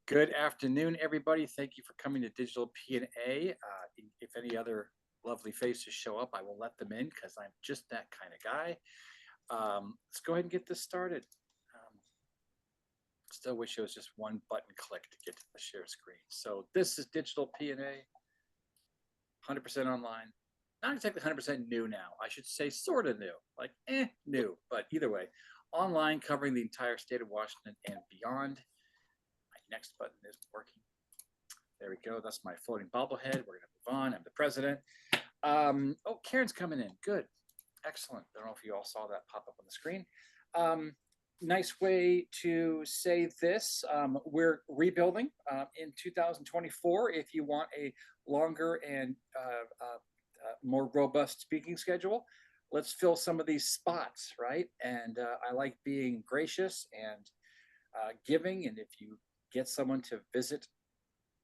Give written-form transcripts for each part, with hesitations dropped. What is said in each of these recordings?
Good afternoon, everybody. Thank you for coming to Digital P&A. If any other lovely faces show up, I will let them in because I'm just that kind of guy. Let's go ahead and get this started. Still wish it was just one button click to get to the share screen. So this is Digital P&A, 100% online. Not exactly 100% new now. I should say sort of new, like new, but either way, online covering the entire state of Washington and beyond. Next button isn't working. There we go. That's my floating bobblehead. We're going to move on. I'm the president. Oh, Karen's coming in. Good. Excellent. I don't know if you all saw that pop up on the screen. Nice way to say this. We're rebuilding in 2024. If you want a longer and more robust speaking schedule, let's fill some of these spots, right? And I like being gracious and giving. And if you get someone to visit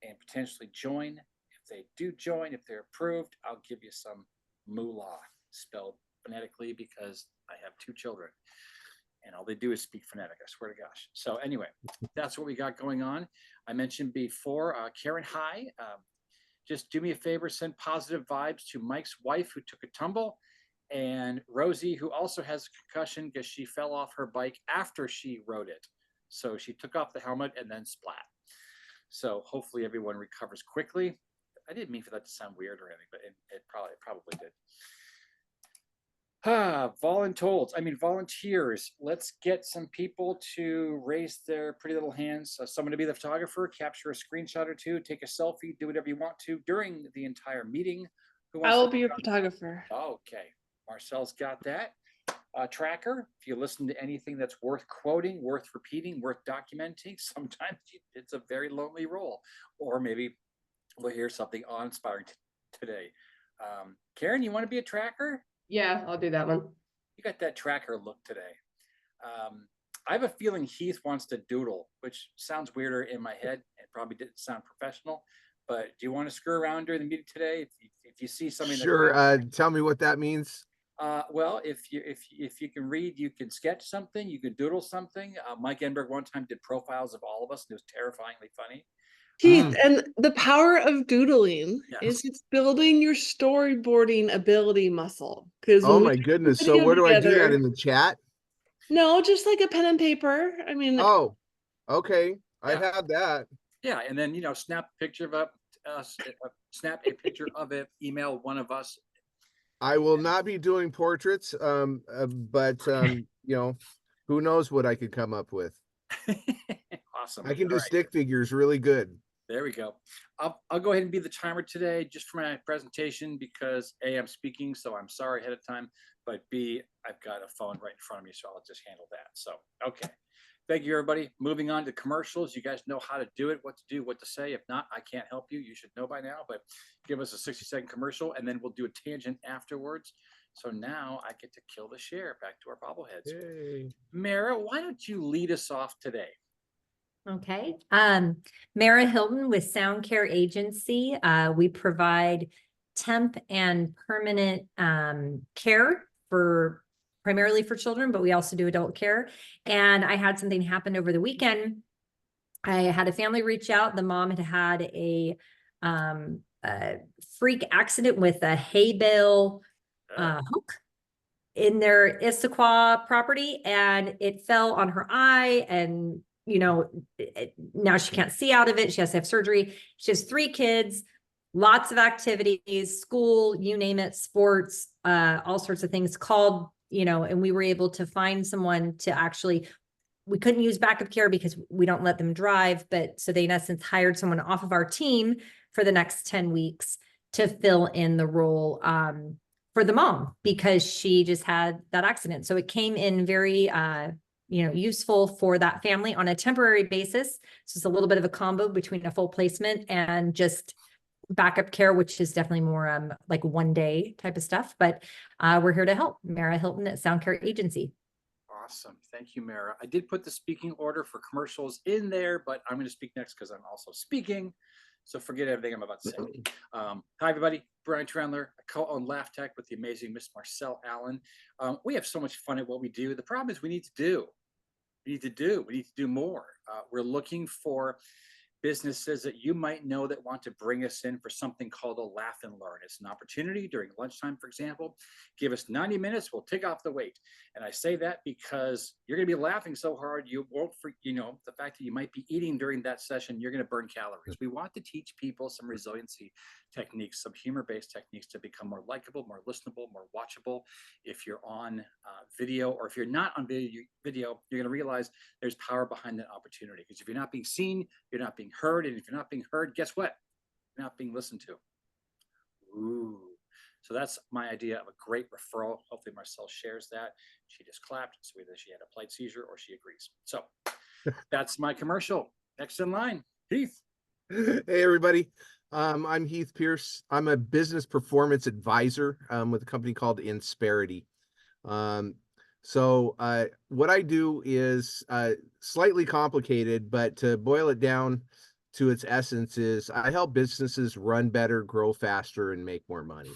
and potentially join. If they do join, if they're approved, I'll give you some moolah, spelled phonetically because I have 2 children and all they do is speak phonetic, I swear to gosh. So anyway, that's what we got going on. I mentioned before, Karen, hi. Just do me a favor, send positive vibes to Mike's wife who took a tumble, and Rosie, who also has a concussion because she fell off her bike after she rode it. So she took off the helmet and then splat. So hopefully everyone recovers quickly. I didn't mean for that to sound weird or anything, but it probably did. Volunteers. Let's get some people to raise their pretty little hands. Someone to be the photographer, capture a screenshot or two, take a selfie, do whatever you want to during the entire meeting. Who wants I will be your photographer. Okay, Marcel's got that. Tracker, if you listen to anything that's worth quoting, worth repeating, worth documenting, sometimes it's a very lonely role. Or maybe we'll hear something awe-inspiring today. Karen, you want to be a tracker? Yeah, I'll do that one. You got that tracker look today. I have a feeling Heath wants to doodle, which sounds weirder in my head and probably didn't sound professional. But do you want to screw around during the meeting today? If you see something, sure. Tell me what that means. Well, if you can read, you can sketch something, you can doodle something. Mike Enberg one time did profiles of all of us, and it was terrifyingly funny. Keith, and the power of doodling is it's building your storyboarding ability muscle. Because oh my goodness! So where do I do that, in the chat? No, just like a pen and paper. I mean, oh, okay, I have that. Yeah, and then snap a picture of snap a picture of it, email one of us. I will not be doing portraits, but who knows what I could come up with. Awesome. I can do stick figures really good. There we go. I'll go ahead and be the timer today just for my presentation because A, I'm speaking, so I'm sorry ahead of time, but B, I've got a phone right in front of me, so I'll just handle that. So, okay. Thank you, everybody. Moving on to commercials. You guys know how to do it, what to do, what to say. If not, I can't help you. You should know by now, but give us a 60-second commercial, and then we'll do a tangent afterwards. So now I get to kill the share. Back to our bobbleheads. Yay. Mara, why don't you lead us off today? Okay. Mara Hilton with Sound Care Agency. We provide temp and permanent care primarily for children, but we also do adult care. And I had something happen over the weekend. I had a family reach out. The mom had a freak accident with a hay bale hook in their Issaquah property, and it fell on her eye, and now she can't see out of it. She has to have surgery. She has 3 kids, lots of activities, school, you name it, sports, all sorts of things. Called, and we were able to find someone to actually, we couldn't use backup care because we don't let them drive, but so they in essence hired someone off of our team for the next 10 weeks to fill in the role for the mom because she just had that accident. So it came in very useful for that family on a temporary basis. So it's a little bit of a combo between a full placement and just backup care, which is definitely more like one day type of stuff. But we're here to help. Mara Hilton at Sound Care Agency. Awesome. Thank you, Mara. I did put the speaking order for commercials in there, but I'm going to speak next because I'm also speaking. So forget everything I'm about to say. Hi, everybody. Brian Trendler. I co-own LAF Tech with the amazing Miss Marcelle Allen. We have so much fun at what we do. The problem is we need to do more. We're looking for businesses that you might know that want to bring us in for something called a laugh and learn. It's an opportunity during lunchtime, for example. Give us 90 minutes, we'll take off the weight. And I say that because you're going to be laughing so hard, you won't, the fact that you might be eating during that session, you're going to burn calories. We want to teach people some resiliency techniques, some humor-based techniques to become more likable, more listenable, more watchable. If you're on video, or if you're not on video, you're going to realize there's power behind that opportunity. Because if you're not being seen, you're not being heard. And if you're not being heard, guess what? You're not being listened to. Ooh. So that's my idea of a great referral. Hopefully Marcel shares that. She just clapped. So either she had a plight seizure or she agrees. So that's my commercial. Next in line, Heath. Hey, everybody. I'm Heath Pierce. I'm a business performance advisor with a company called Insperity. So what I do is slightly complicated, but to boil it down to its essence is I help businesses run better, grow faster, and make more money.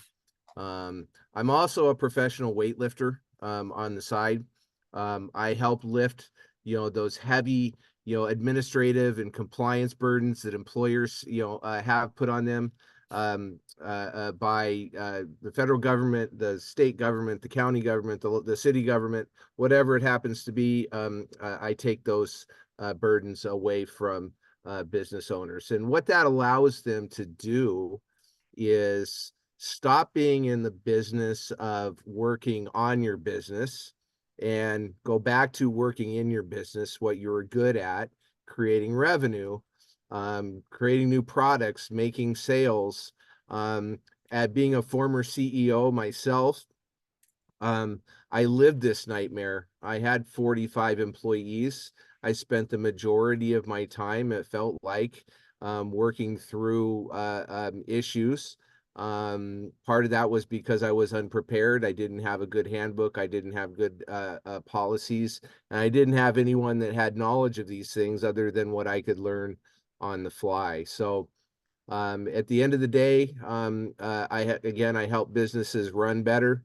I'm also a professional weightlifter on the side. I help lift, those heavy, administrative and compliance burdens that employers, have put on them by the federal government, the state government, the county government, the city government, whatever it happens to be. I take those burdens away from business owners. And what that allows them to do is stop being in the business of working on your business and go back to working in your business, what you're good at, creating revenue, creating new products, making sales. At being a former CEO myself, I lived this nightmare. I had 45 employees. I spent the majority of my time, it felt like, working through issues. Part of that was because I was unprepared. I didn't have a good handbook. I didn't have good policies, and I didn't have anyone that had knowledge of these things other than what I could learn on the fly. So at the end of the day, I help businesses run better,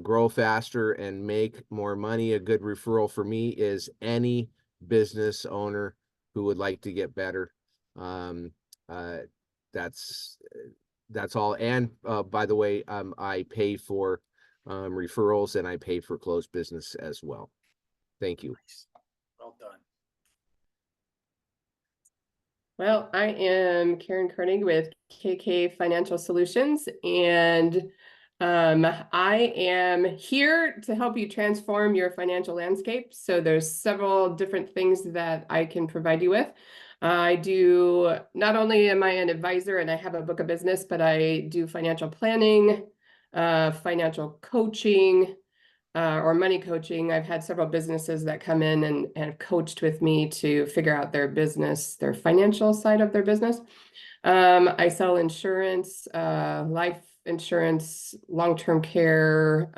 grow faster, and make more money. A good referral for me is any business owner who would like to get better. That's all. And by the way, I pay for referrals, and I pay for closed business as well. Thank you. Nice. Well done. Well, I am Karen Koenig with KK Financial Solutions, and I am here to help you transform your financial landscape. So there's several different things that I can provide you with. I do, not only am I an advisor and I have a book of business, but I do financial planning, financial coaching, or money coaching. I've had several businesses that come in and have coached with me to figure out their business, their financial side of their business. I sell insurance, life insurance, long-term care,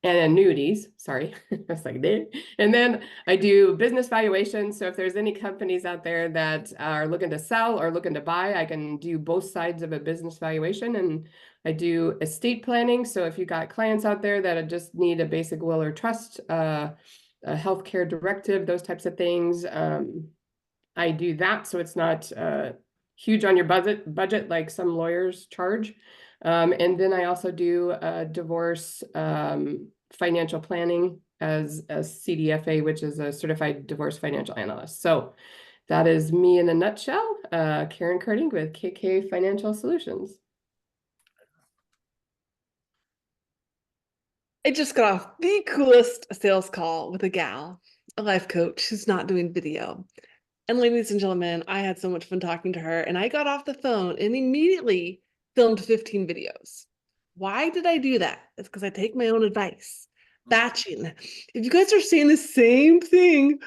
and annuities, sorry, that's like that. And then I do business valuation. So if there's any companies out there that are looking to sell or looking to buy, I can do both sides of a business valuation. And I do estate planning. So if you got clients out there that just need a basic will or trust, a healthcare directive, those types of things, I do that. So it's not huge on your budget like some lawyers charge. And then I also do divorce financial planning as a CDFA, which is a certified divorce financial analyst. So that is me in a nutshell. Karen Koenig with KK Financial Solutions. I just got off the coolest sales call with a gal, a life coach who's not doing video. And ladies and gentlemen, I had so much fun talking to her, and I got off the phone and immediately filmed 15 videos. Why did I do that? It's because I take my own advice. Batching. If you guys are saying the same thing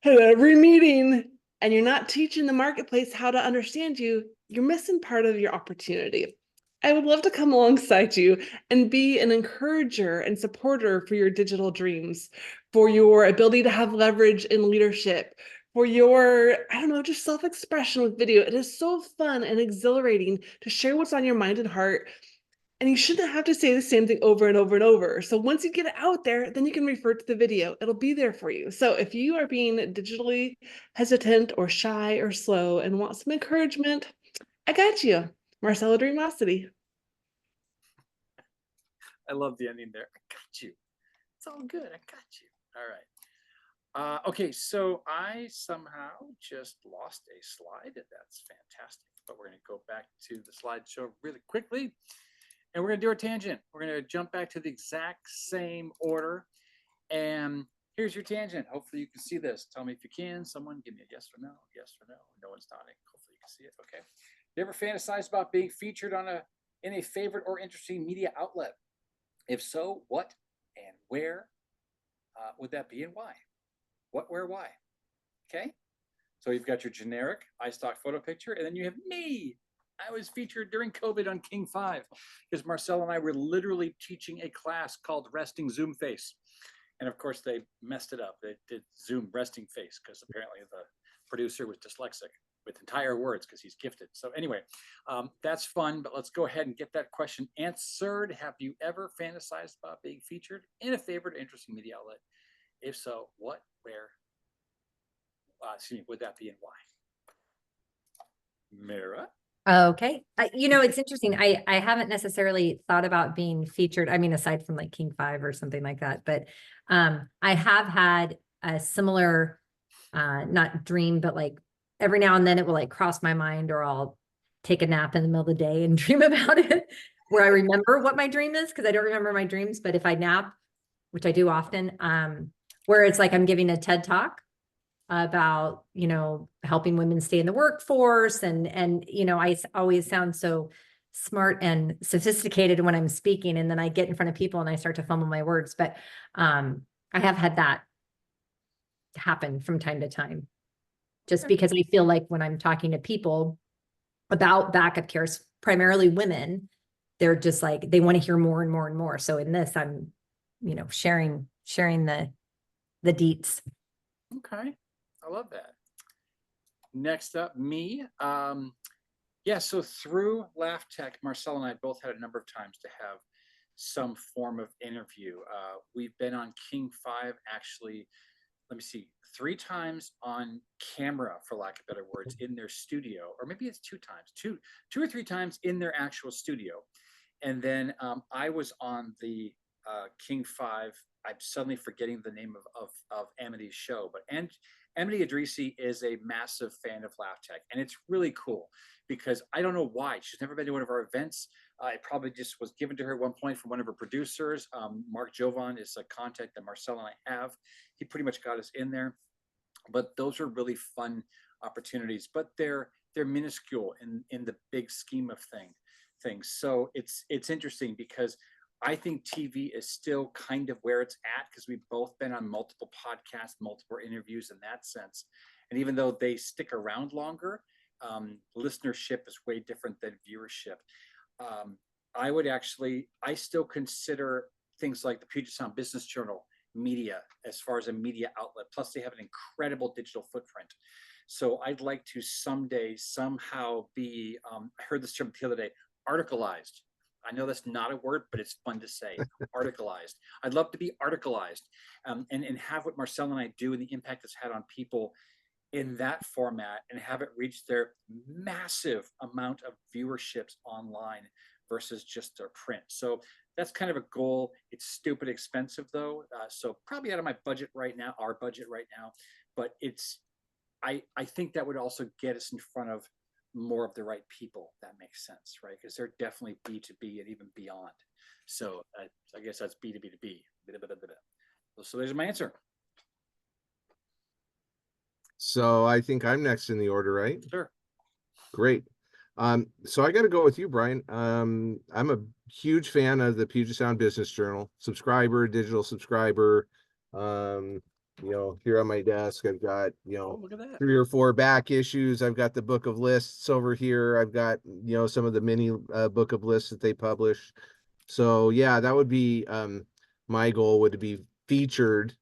at every meeting and you're not teaching the marketplace how to understand you, you're missing part of your opportunity. I would love to come alongside you and be an encourager and supporter for your digital dreams, for your ability to have leverage in leadership, for your, just self-expression with video. It is so fun and exhilarating to share what's on your mind and heart And you shouldn't have to say the same thing over and over and over. So once you get it out there, then you can refer to the video. It'll be there for you. So if you are being digitally hesitant or shy or slow and want some encouragement, I got you. Marcella Dreamosity. I love the ending there. I got you. It's all good. I got you. All right. Okay, so I somehow just lost a slide. That's fantastic. But we're going to go back to the slideshow really quickly. And we're going to do our tangent. We're going to jump back to the exact same order. And here's your tangent. Hopefully you can see this. Tell me if you can. Someone give me a yes or no. Yes or no. No one's nodding. Hopefully you can see it. Okay. You ever fantasized about being featured in a favorite or interesting media outlet? If so, what and where would that be and why? What, where, why? Okay. So you've got your generic iStock photo picture, and then you have me. I was featured during COVID on King 5 because Marcel and I were literally teaching a class called Resting Zoom Face. And of course, they messed it up. They did Zoom Resting Face because apparently the producer was dyslexic with entire words because he's gifted. So anyway, that's fun, but let's go ahead and get that question answered. Have you ever fantasized about being featured in a favorite or interesting media outlet? If so, what, where, would that be and why? Mira? Okay. You know, it's interesting. I haven't necessarily thought about being featured. I mean, aside from like King 5 or something like that, but I have had a similar, not dream, but like every now and then it will like cross my mind, or I'll take a nap in the middle of the day and dream about it, where I remember what my dream is, because I don't remember my dreams. But if I nap, which I do often, where it's like I'm giving a TED talk about, you know, helping women stay in the workforce. And, you know, I always sound so smart and sophisticated when I'm speaking. And then I get in front of people and I start to fumble my words. But I have had that happen from time to time, just because I feel like when I'm talking to people about backup care, primarily women, they're just like, they want to hear more and more and more. So in this, I'm, you know, sharing the deets. Okay. I love that. Next up, me. Yeah, so through LAF Tech, Marcel and I both had a number of times to have some form of interview. We've been on King 5, actually, let me see, 3 times on camera, for lack of better words, in their studio, or maybe it's 2 times, two or 3 times in their actual studio. And then I was on the King 5. I'm suddenly forgetting the name of Amity's show, but Amity Idrisi is a massive fan of LAF Tech, and it's really cool because I don't know why. She's never been to one of our events. It probably just was given to her at one point from one of her producers. Mark Jovan is a contact that Marcel and I have. He pretty much got us in there. But those are really fun opportunities, but they're minuscule in the big scheme of things. So it's interesting because I think TV is still kind of where it's at because we've both been on multiple podcasts, multiple interviews in that sense. And even though they stick around longer, listenership is way different than viewership. I still consider things like the Puget Sound Business Journal media as far as a media outlet. Plus they have an incredible digital footprint. So I'd like to someday somehow be, I heard this term the other day, articleized. I know that's not a word, but it's fun to say, articleized. I'd love to be articleized and have what Marcel and I do and the impact it's had on people in that format and have it reach their massive amount of viewerships online versus just their print. So that's kind of a goal. It's stupid expensive though. So probably out of my budget right now, our budget right now, but I think that would also get us in front of more of the right people. That makes sense, right? Because they're definitely B2B and even beyond. So I guess that's B2B2B. So there's my answer. So I think I'm next in the order, right? Sure. Great. So I got to go with you, Brian. I'm a huge fan of the Puget Sound Business Journal, digital subscriber. You know, here on my desk, I've got, you know, look at that. 3 or 4 back issues. I've got the book of lists over here. I've got, you know, some of the mini book of lists that they publish. So yeah, that would be my goal would be featured,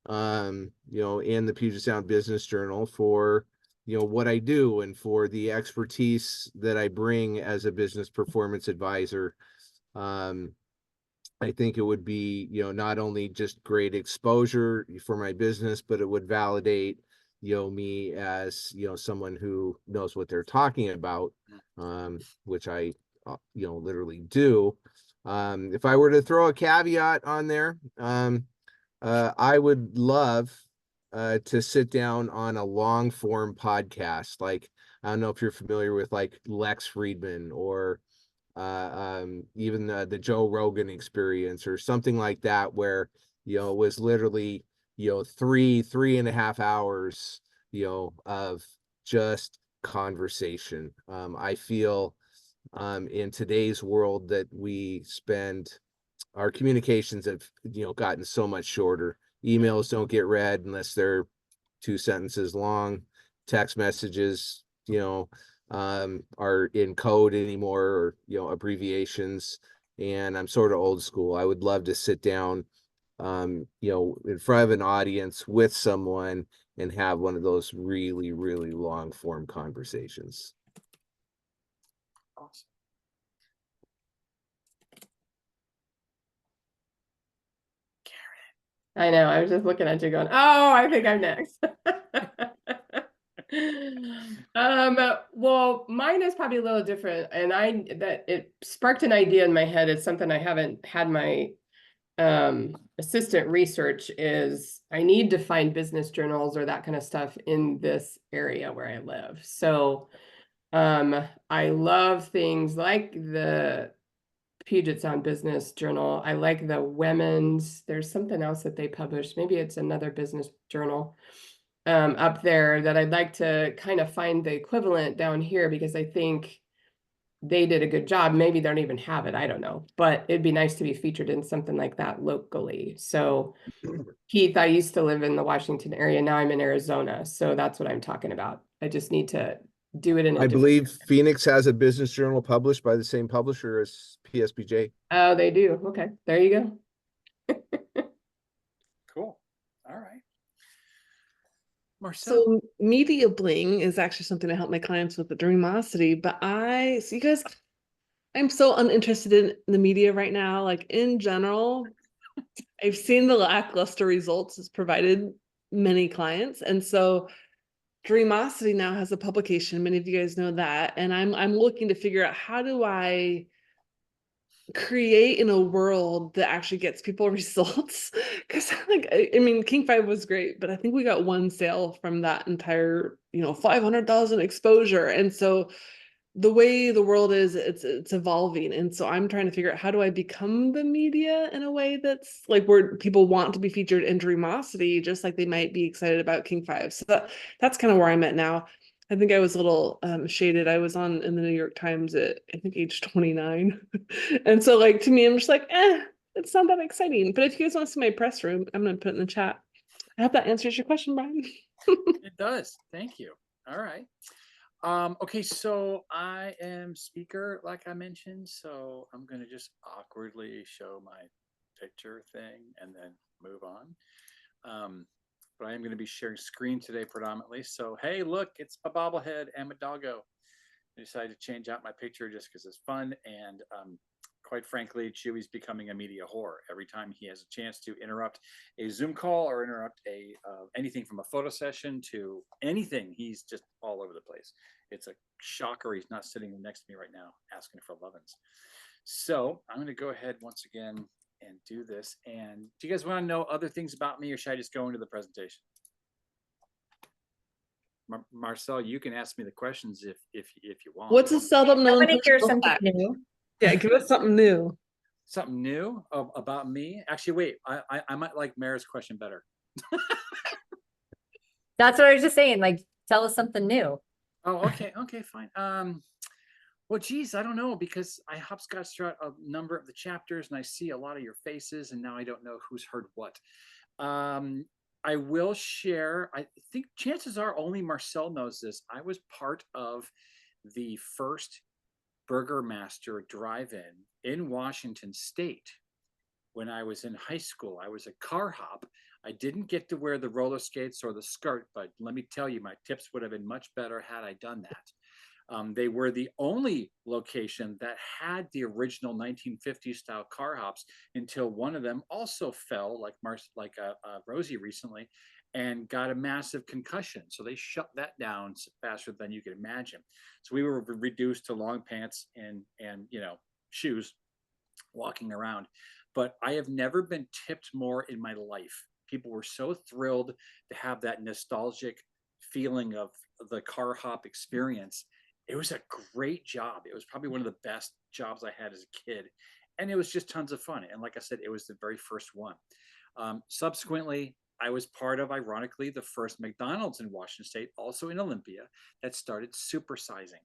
you know, in the Puget Sound Business Journal for, you know, what I do and for the expertise that I bring as a business performance advisor. I think it would be, not only just great exposure for my business, but it would validate, me as, someone who knows what they're talking about, which I, literally do. If I were to throw a caveat on there, I would love to sit down on a long form podcast. Like, I don't know if you're familiar with like Lex Friedman or even the Joe Rogan Experience or something like that, where, it was literally, 3.5 hours, of just conversation. I feel in today's world that we spend, our communications have, gotten so much shorter. Emails don't get read unless they're 2 sentences long. Text messages, are in code anymore, or, abbreviations. And I'm sort of old school. I would love to sit down, in front of an audience with someone and have one of those really, really long form conversations. Awesome. I know. I was just looking at you going, oh, I think I'm next. Well, mine is probably a little different, and it sparked an idea in my head. It's something I haven't had my assistant research. Is I need to find business journals or that kind of stuff in this area where I live. So I love things like the Puget Sound Business Journal. I like the Women's. There's something else that they published. Maybe it's another business journal up there that I'd like to kind of find the equivalent down here, because I think they did a good job. Maybe they don't even have it. I don't know. But it'd be nice to be featured in something like that locally. So Keith, I used to live in the Washington area. Now I'm in Arizona. So that's what I'm talking about. I just need to do it in a I different. believe Phoenix has a business journal published by the same publisher as PSBJ. Oh, they do. Okay, there you go. Cool. All right. Marcel. So media bling is actually something I help my clients with at Dreamosity, but so you guys, I'm so uninterested in the media right now. Like in general, I've seen the lackluster results it's provided many clients. And so Dreamosity now has a publication. Many of you guys know that. And I'm looking to figure out, how do I create in a world that actually gets people results? Because like, I mean, King 5 was great, but I think we got one sale from that entire, 500,000 exposure. And so the way the world is, it's evolving. And so I'm trying to figure out, how do I become the media in a way that's like where people want to be featured in Dreamosity, just like they might be excited about King 5. So that's kind of where I'm at now. I think I was a little shaded. I was in the New York Times at, I think, age 29. And so like, to me, I'm just like, it's not that exciting. But if you guys want to see my press room, I'm going to put it in the chat. I hope that answers your question, Brian. It does. Thank you. All right. Okay, so I am speaker, like I mentioned, so I'm going to just awkwardly show my picture thing and then move on. But I am going to be sharing screen today predominantly. So, hey, look, it's a bobblehead and a doggo. I decided to change out my picture just because it's fun. And quite frankly, Chewy's becoming a media whore. Every time he has a chance to interrupt a Zoom call or interrupt anything from a photo session to anything, he's just all over the place. It's a shocker he's not sitting next to me right now asking for lovin's. So I'm going to go ahead once again and do this. And do you guys want to know other things about me, or should I just go into the presentation? Marcel, you can ask me the questions if you want. What's a seldom I known want to hear personal something fact? new. Yeah, give us something new. Something new about me? Actually, wait, I might like Mara's question better. That's what I was just saying. Like, tell us something new. Oh, okay, fine. Well, geez, I don't know, because I hopscotched throughout a number of the chapters and I see a lot of your faces, and now I don't know who's heard what. I will share, I think chances are only Marcel knows this. I was part of the first Burgermaster drive-in in Washington State when I was in high school. I was a car hop. I didn't get to wear the roller skates or the skirt, but let me tell you, my tips would have been much better had I done that. They were the only location that had the original 1950s style car hops until one of them also fell, like Rosie recently, and got a massive concussion. So they shut that down faster than you could imagine. So we were reduced to long pants and shoes walking around. But I have never been tipped more in my life. People were so thrilled to have that nostalgic feeling of the car hop experience. It was a great job. It was probably one of the best jobs I had as a kid. And it was just tons of fun. And like I said, it was the very first one. Subsequently, I was part of, ironically, the first McDonald's in Washington State, also in Olympia, that started supersizing.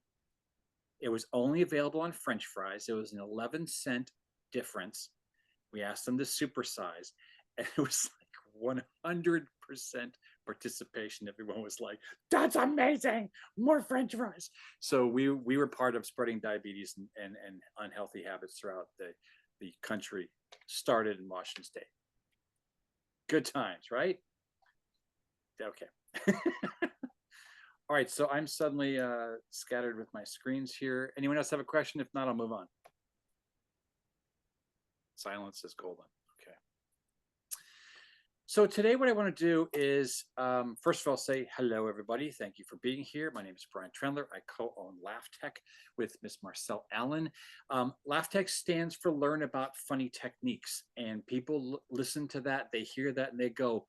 It was only available on French fries. It was an 11-cent difference. We asked them to supersize, and it was like 100% participation. Everyone was like, "That's amazing! More French fries!" So we were part of spreading diabetes and unhealthy habits throughout the country. Started in Washington State. Good times, right? Okay. All right, so I'm suddenly scattered with my screens here. Anyone else have a question? If not, I'll move on. Silence is golden. Okay. So today what I want to do is, first of all, say hello, everybody. Thank you for being here. My name is Brian Trendler. I co-own LAF Tech with Miss Marcelle Allen. LAF Tech stands for Learn About Funny Techniques. And people listen to that, they hear that, and they go,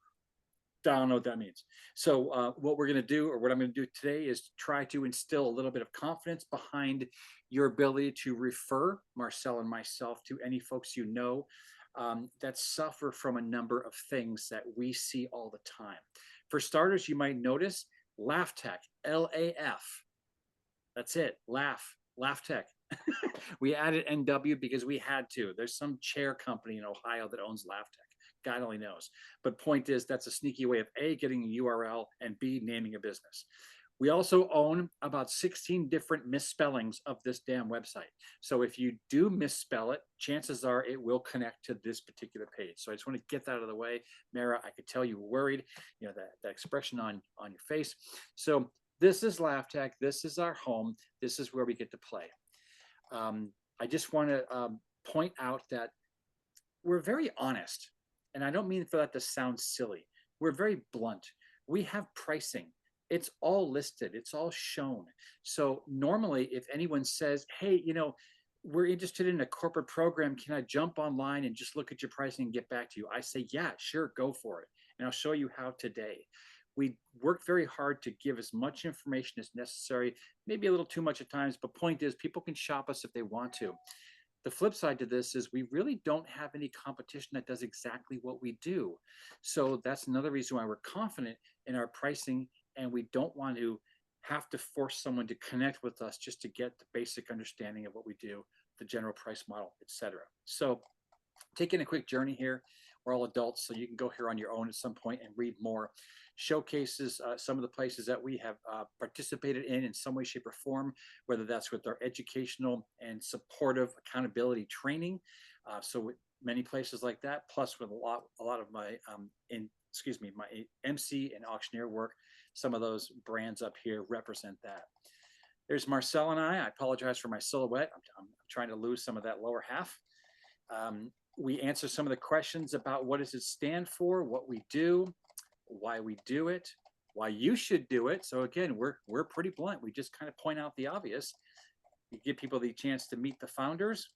I don't know what that means. So what we're going to do, or what I'm going to do today, is try to instill a little bit of confidence behind your ability to refer Marcel and myself to any folks you know that suffer from a number of things that we see all the time. For starters, you might notice LAF Tech, L-A-F. That's it, LAF Tech. We added NW because we had to. There's some chair company in Ohio that owns LAF Tech. God only knows. But point is, that's a sneaky way of A, getting a URL, and B, naming a business. We also own about 16 different misspellings of this damn website. So if you do misspell it, chances are it will connect to this particular page. So I just want to get that out of the way. Mara, I could tell you were worried, that expression on your face. So this is LAF Tech. This is our home. This is where we get to play. I just want to point out that we're very honest. And I don't mean for that to sound silly. We're very blunt. We have pricing. It's all listed. It's all shown. So normally if anyone says, hey, we're interested in a corporate program, can I jump online and just look at your pricing and get back to you? I say, yeah, sure, go for it. And I'll show you how today. We work very hard to give as much information as necessary, maybe a little too much at times, but point is, people can shop us if they want to. The flip side to this is we really don't have any competition that does exactly what we do. So that's another reason why we're confident in our pricing, and we don't want to have to force someone to connect with us just to get the basic understanding of what we do, the general price model, etc. So taking a quick journey here. We're all adults, so you can go here on your own at some point and read more. Showcases some of the places that we have participated in some way, shape, or form, whether that's with our educational and supportive accountability training. So with many places like that, plus with a lot of my my MC and auctioneer work, some of those brands up here represent that. There's Marcel and I apologize for my silhouette. I'm trying to lose some of that lower half. We answer some of the questions about what does it stand for, what we do, why we do it, why you should do it. So again, we're pretty blunt. We just kind of point out the obvious. You give people the chance to meet the founders.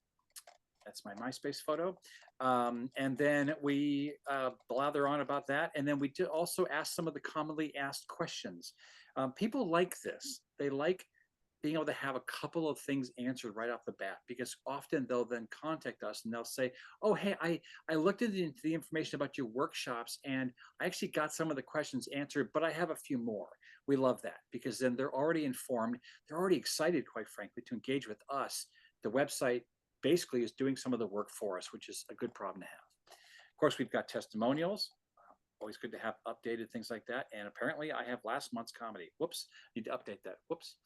That's my MySpace photo. And then we blather on about that. And then we do also ask some of the commonly asked questions. People like this. They like being able to have a couple of things answered right off the bat, because often they'll then contact us and they'll say, oh, hey, I looked into the information about your workshops and I actually got some of the questions answered, but I have a few more. We love that, because then they're already informed. They're already excited, quite frankly, to engage with us. The website basically is doing some of the work for us, which is a good problem to have. Of course, we've got testimonials. Always good to have updated things like that. And apparently I have last month's comedy. Whoops, need to update that. Whoops.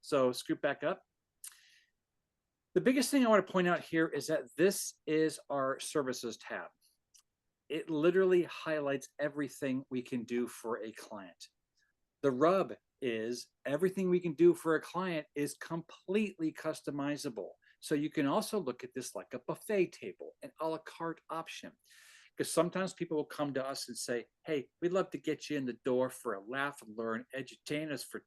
So scoot back up. The biggest thing I want to point out here is that this is our services tab. It literally highlights everything we can do for a client. The rub is everything we can do for a client is completely customizable. So you can also look at this like a buffet table, an a la carte option. Because sometimes people will come to us and say, hey, we'd love to get you in the door for a laugh and learn, edutain us for,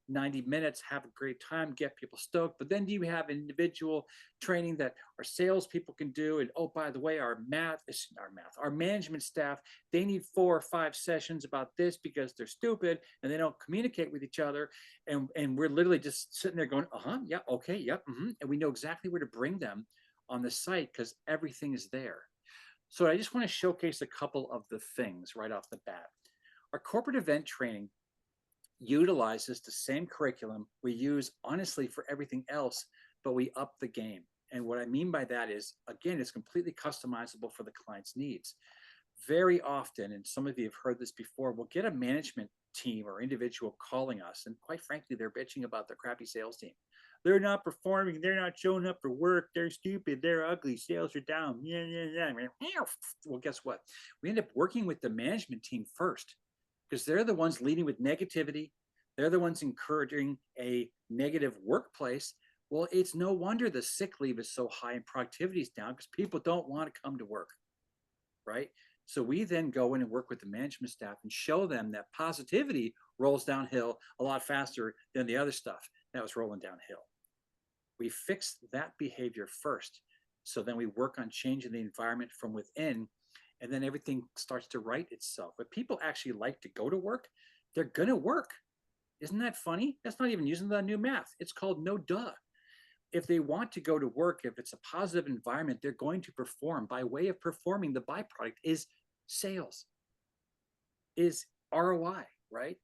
90 minutes, have a great time, get people stoked. But then do you have individual training that our salespeople can do? And oh, by the way, our management staff, they need 4 or 5 sessions about this because they're stupid and they don't communicate with each other. And we're literally just sitting there going, yeah, okay, yep. And we know exactly where to bring them on the site because everything is there. So I just want to showcase a couple of the things right off the bat. Our corporate event training utilizes the same curriculum we use honestly for everything else, but we up the game. And what I mean by that is, again, it's completely customizable for the client's needs. Very often, and some of you have heard this before, we'll get a management team or individual calling us, and quite frankly, they're bitching about their crappy sales team. They're not performing. They're not showing up for work. They're stupid. They're ugly. Sales are down. Yeah. Well, guess what? We end up working with the management team first because they're the ones leading with negativity. They're the ones encouraging a negative workplace. Well, it's no wonder the sick leave is so high and productivity is down because people don't want to come to work, right? So we then go in and work with the management staff and show them that positivity rolls downhill a lot faster than the other stuff that was rolling downhill. We fix that behavior first. So then we work on changing the environment from within, and then everything starts to right itself. But people actually like to go to work, they're going to work. Isn't that funny? That's not even using the new math. It's called no duh. If they want to go to work, if it's a positive environment, they're going to perform. By way of performing, the byproduct is sales, is ROI, right?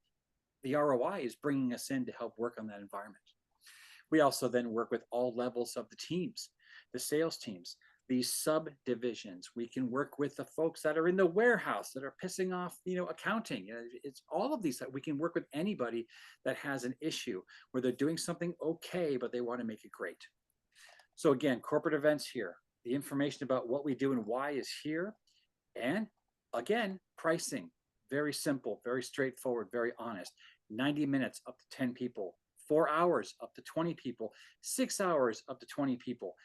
The ROI is bringing us in to help work on that environment. We also then work with all levels of the teams, the sales teams, these subdivisions. We can work with the folks that are in the warehouse that are pissing off, accounting. It's all of these that we can work with anybody that has an issue where they're doing something okay, but they want to make it great. So again, corporate events here. The information about what we do and why is here. And again, pricing, very simple, very straightforward, very honest. 90 minutes up to 10 people. 4 hours up to 20 people, 6 hours up to 20 people.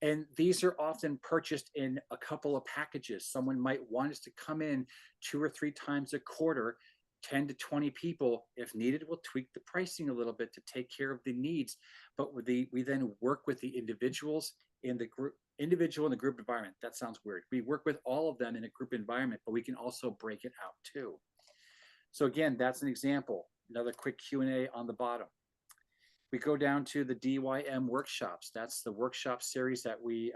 And these are often purchased in a couple of packages. Someone might want us to come in 2 or 3 times a quarter, 10 to 20 people. If needed, we'll tweak the pricing a little bit to take care of the needs. But we then work with the individuals in the group, individual in the group environment. That sounds weird. We work with all of them in a group environment, but we can also break it out too. So again, that's an example. Another quick Q&A on the bottom. We go down to the DYM workshops. That's the workshop series that we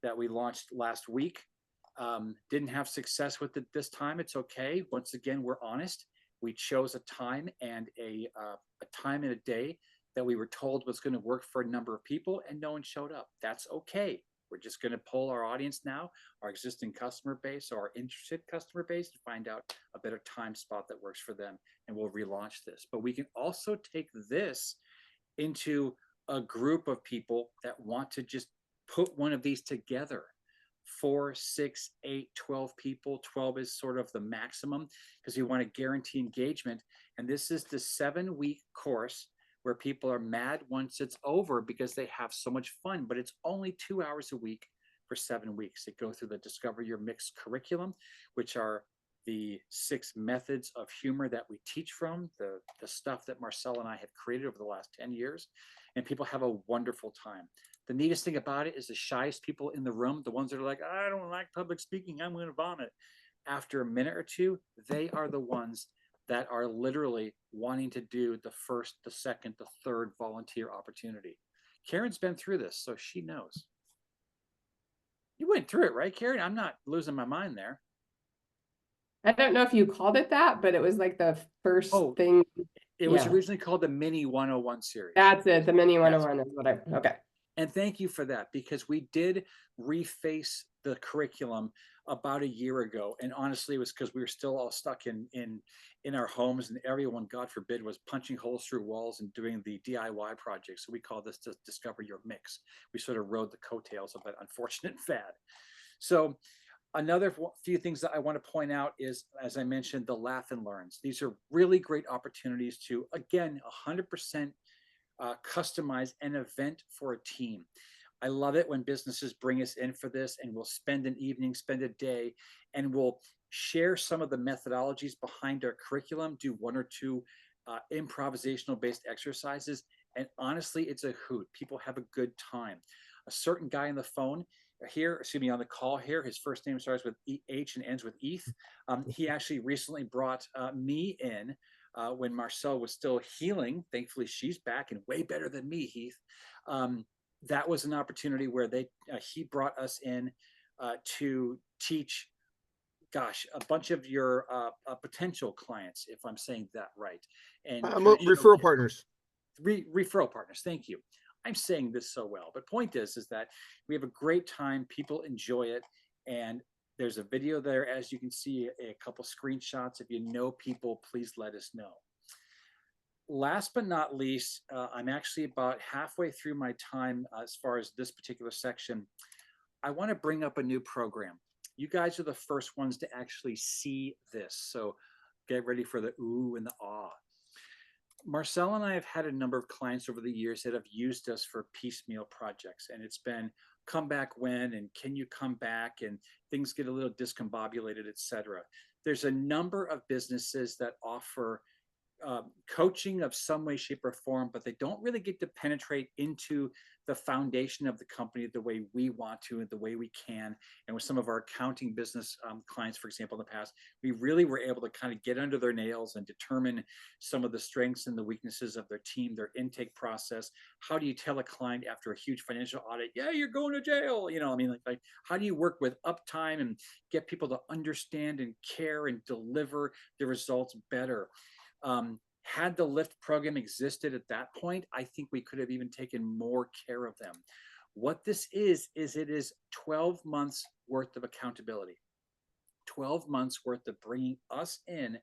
launched last week. Didn't have success with it this time. It's okay. Once again, we're honest. We chose a time and a time and a day that we were told was going to work for a number of people, and no one showed up. That's okay. We're just going to poll our audience now, our existing customer base or our interested customer base, to find out a better time spot that works for them, and we'll relaunch this. But we can also take this into a group of people that want to just put one of these together. 4, 6, 8, 12 people. 12 is sort of the maximum because we want to guarantee engagement. And this is the 7-week course where people are mad once it's over because they have so much fun, but it's only 2 hours a week for 7 weeks. They go through the Discover Your Mix curriculum, which are the 6 methods of humor that we teach from, the stuff that Marcel and I have created over the last 10 years, and people have a wonderful time. The neatest thing about it is the shyest people in the room, the ones that are like, I don't like public speaking, I'm going to vomit. After a minute or two, they are the ones that are literally wanting to do the first, the second, the third volunteer opportunity. Karen's been through this, so she knows. You went through it, right, Karen? I'm not losing my mind there. I don't know if you called it that, but it was like the first thing. It was originally called the Mini 101 series. That's it. The Mini 101 is what okay. And thank you for that, because we did reface the curriculum about a year ago. And honestly, it was because we were still all stuck in our homes, and everyone, God forbid, was punching holes through walls and doing the DIY project. So we call this to Discover Your Mix. We sort of rode the coattails of that unfortunate fad. So Another few things that I want to point out is, as I mentioned, the Laugh and Learns. These are really great opportunities to, again, 100% customize an event for a team. I love it when businesses bring us in for this, and we'll spend an evening, spend a day, and we'll share some of the methodologies behind our curriculum, do one or two improvisational based exercises. And honestly, it's a hoot. People have a good time. A certain guy on the phone here, excuse me, on the call here, his first name starts with H and ends with Eth. He actually recently brought me in when Marcel was still healing. Thankfully, she's back and way better than me, Heath. That was an opportunity where he brought us in to teach, gosh, a bunch of your potential clients, if I'm saying that right, and referral partners. Referral partners. Thank you. I'm saying this so well, but point is that we have a great time. People enjoy it, and there's a video there, as you can see, a couple screenshots. If you know people, please let us know. Last but not least, I'm actually about halfway through my time as far as this particular section. I want to bring up a new program. You guys are the first ones to actually see this, so get ready for the ooh and the ah. Marcel and I have had a number of clients over the years that have used us for piecemeal projects, and it's been come back when, and can you come back, and things get a little discombobulated, etc. There's a number of businesses that offer coaching of some way, shape, or form, but they don't really get to penetrate into the foundation of the company the way we want to and the way we can. And with some of our accounting business clients, for example, in the past, we really were able to kind of get under their nails and determine some of the strengths and the weaknesses of their team, their intake process. How do you tell a client after a huge financial audit, yeah, you're going to jail? You know, I mean, like how do you work with uptime and get people to understand and care and deliver the results better? Had the LIFT program existed at that point, I think we could have even taken more care of them. What this is it is 12 months worth of accountability, 12 months worth of bringing us in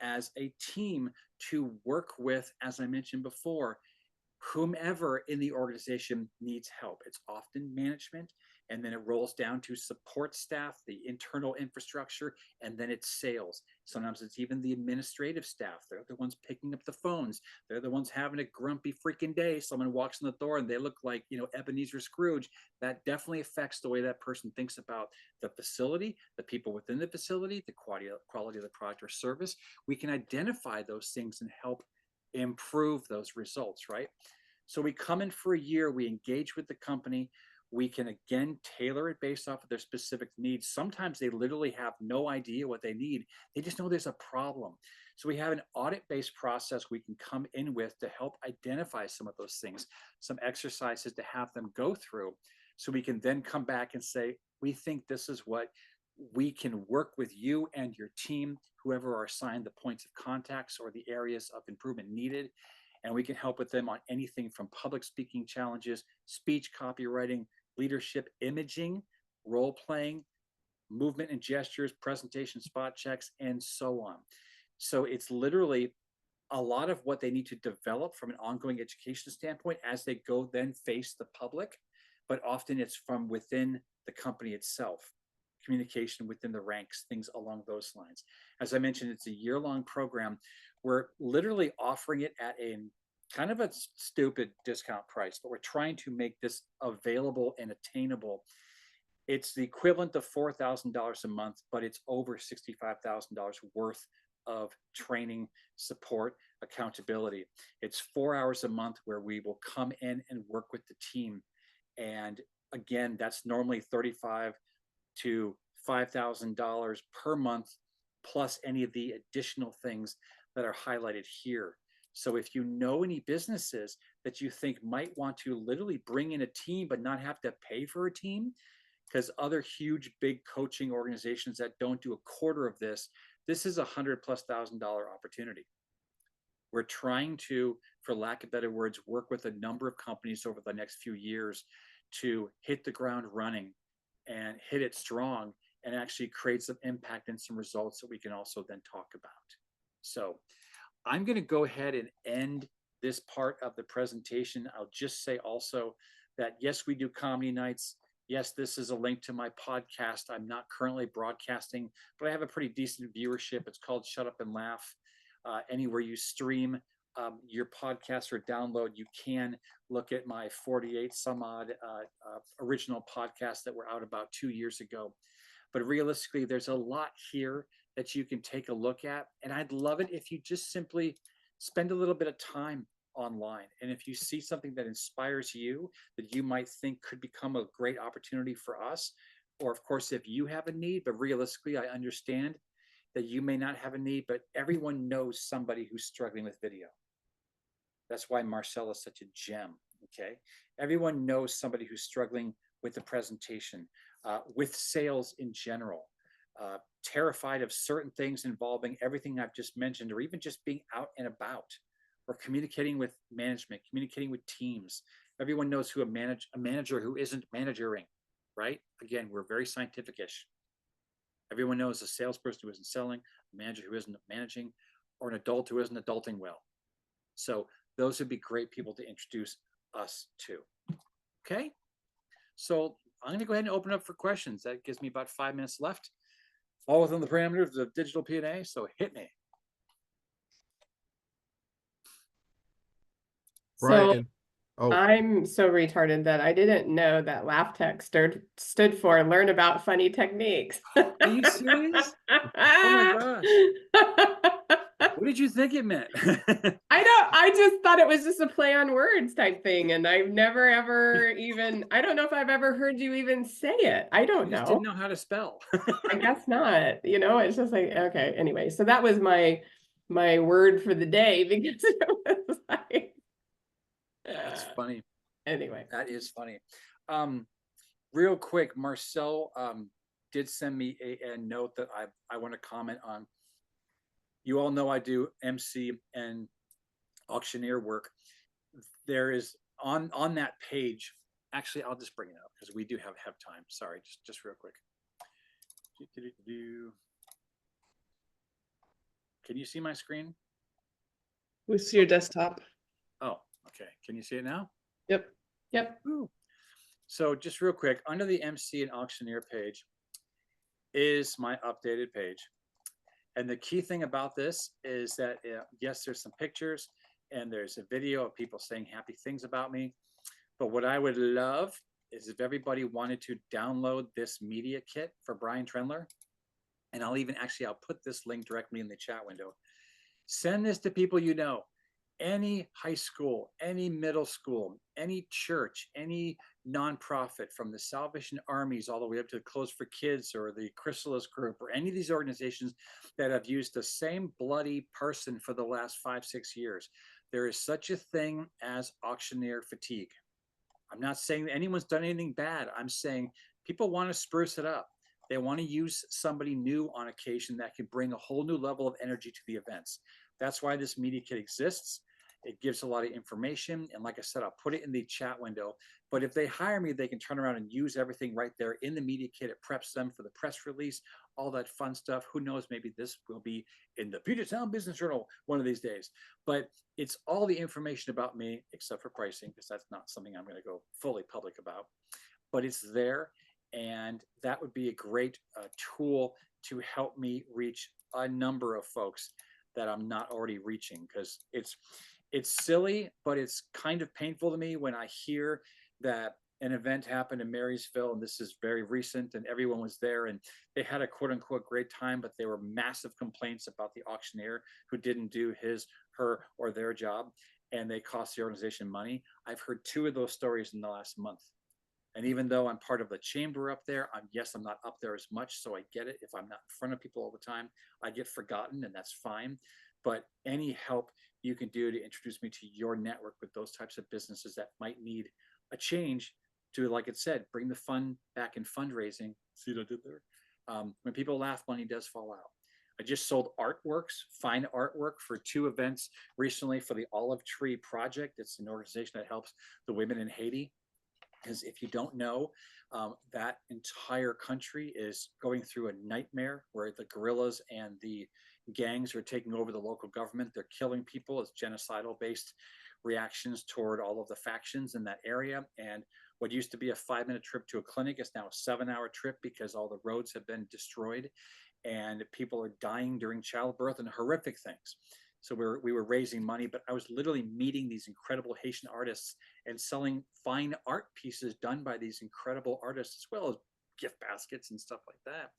as a team to work with, as I mentioned before, whomever in the organization needs help. It's often management, and then it rolls down to support staff, the internal infrastructure, and then it's sales. Sometimes it's even the administrative staff. They're the ones picking up the phones. They're the ones having a grumpy freaking day. Someone walks in the door and they look like, you know, Ebenezer Scrooge. That definitely affects the way that person thinks about the facility, the people within the facility, the quality of the product or service. We can identify those things and help improve those results, right? So we come in for a year, we engage with the company. We can again tailor it based off of their specific needs. Sometimes they literally have no idea what they need. They just know there's a problem. So we have an audit-based process we can come in with to help identify some of those things, some exercises to have them go through, so we can then come back and say, we think this is what we can work with you and your team, whoever are assigned the points of contacts or the areas of improvement needed. And we can help with them on anything from public speaking challenges, speech copywriting, leadership imaging, role playing, movement and gestures, presentation spot checks, and so on. So it's literally a lot of what they need to develop from an ongoing education standpoint as they go then face the public, but often it's from within the company itself, communication within the ranks, things along those lines. As I mentioned, it's a year-long program. We're literally offering it at a kind of a stupid discount price, but we're trying to make this available and attainable. It's the equivalent of $4,000 a month, but it's over $65,000 worth of training, support, accountability. It's 4 hours a month where we will come in and work with the team. And again, that's normally $35,000 to $5,000 per month, plus any of the additional things that are highlighted here. So if you know any businesses that you think might want to literally bring in a team but not have to pay for a team, because other huge big coaching organizations that don't do a quarter of this, this is $100,000+ opportunity. We're trying to, for lack of better words, work with a number of companies over the next few years to hit the ground running and hit it strong and actually create some impact and some results that we can also then talk about. So I'm going to go ahead and end this part of the presentation. I'll just say also that yes, we do comedy nights. Yes, this is a link to my podcast. I'm not currently broadcasting, but I have a pretty decent viewership. It's called Shut Up and Laugh. Anywhere you stream your podcast or download, you can look at my 48 some odd original podcasts that were out about 2 years ago. But realistically, there's a lot here that you can take a look at. And I'd love it if you just simply spend a little bit of time online. And if you see something that inspires you, that you might think could become a great opportunity for us, or of course, if you have a need, but realistically, I understand that you may not have a need, but everyone knows somebody who's struggling with video. That's why Marcel is such a gem, okay? Everyone knows somebody who's struggling with the presentation, with sales in general, terrified of certain things involving everything I've just mentioned, or even just being out and about, or communicating with management, communicating with teams. Everyone knows who a manager who isn't managering, right? Again, we're very scientific-ish. Everyone knows a salesperson who isn't selling, a manager who isn't managing, or an adult who isn't adulting well. So those would be great people to introduce us to. Okay, so I'm going to go ahead and open up for questions. That gives me about 5 minutes left. All within the parameters of DigitalPNA, so hit me. Brian. Oh, I'm so retarded that I didn't know that LAF Tech stood for Learn About Funny Techniques. Are you serious? Oh my gosh. What did you think it meant? I just thought it was just a play on words type thing. And I've never, ever even, I don't know if I've ever heard you even say it. I don't You just know. didn't know how to spell. I guess not. You know, it's just like, okay, anyway. So that was my word for the day because it was like, That's funny. anyway. That is funny. Real quick, Marcel did send me a note that I want to comment on. You all know I do MC and auctioneer work. There is on that page. Actually, I'll just bring it up because we do have time. Sorry, just real quick. Can you see my screen? We see your desktop. Oh, okay. Can you see it now? Yep. Yep. Ooh. So just real quick, under the MC and auctioneer page is my updated page. And the key thing about this is that, yes, there's some pictures and there's a video of people saying happy things about me. But what I would love is if everybody wanted to download this media kit for Brian Trendler, and I'll put this link directly in the chat window. Send this to people you know. Any high school, any middle school, any church, any nonprofit, from the Salvation Armies all the way up to the Clothes for Kids or the Chrysalis Group or any of these organizations that have used the same bloody person for the last 5-6 years. There is such a thing as auctioneer fatigue. I'm not saying that anyone's done anything bad. I'm saying people want to spruce it up. They want to use somebody new on occasion that can bring a whole new level of energy to the events. That's why this media kit exists. It gives a lot of information. And like I said, I'll put it in the chat window. But if they hire me, they can turn around and use everything right there in the media kit. It preps them for the press release, all that fun stuff. Who knows, maybe this will be in the Puget Sound Business Journal one of these days. But it's all the information about me, except for pricing, because that's not something I'm going to go fully public about. But it's there. And that would be a great tool to help me reach a number of folks that I'm not already reaching, because it's silly, but it's kind of painful to me when I hear that an event happened in Marysville, and this is very recent, and everyone was there, and they had a quote unquote great time, but there were massive complaints about the auctioneer who didn't do his, her, or their job, and they cost the organization money. I've heard 2 of those stories in the last month. And even though I'm part of the chamber up there, I'm not up there as much, so I get it. If I'm not in front of people all the time, I get forgotten, and that's fine. But any help you can do to introduce me to your network with those types of businesses that might need a change to, like it said, bring the fun back in fundraising. See what I did there? When people laugh, money does fall out. I just sold artworks, fine artwork, for 2 events recently for the Olive Tree Project. It's an organization that helps the women in Haiti. Because if you don't know, that entire country is going through a nightmare where the guerrillas and the gangs are taking over the local government. They're killing people as genocidal based reactions toward all of the factions in that area. And What used to be a 5-minute trip to a clinic is now a 7-hour trip because all the roads have been destroyed and people are dying during childbirth and horrific things. So we were raising money, but I was literally meeting these incredible Haitian artists and selling fine art pieces done by these incredible artists, as well as gift baskets and stuff like that.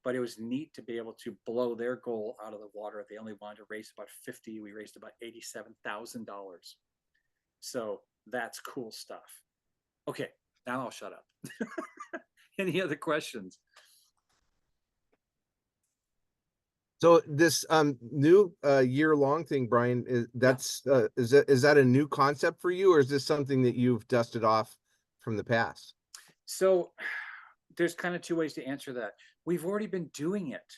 But it was neat to be able to blow their goal out of the water. They only wanted to raise about 50. We raised about $87,000. So that's cool stuff. Okay, now I'll shut up. Any other questions? So this new year-long thing, Brian, is that a new concept for you, or is this something that you've dusted off from the past? So there's kind of two ways to answer that. We've already been doing it.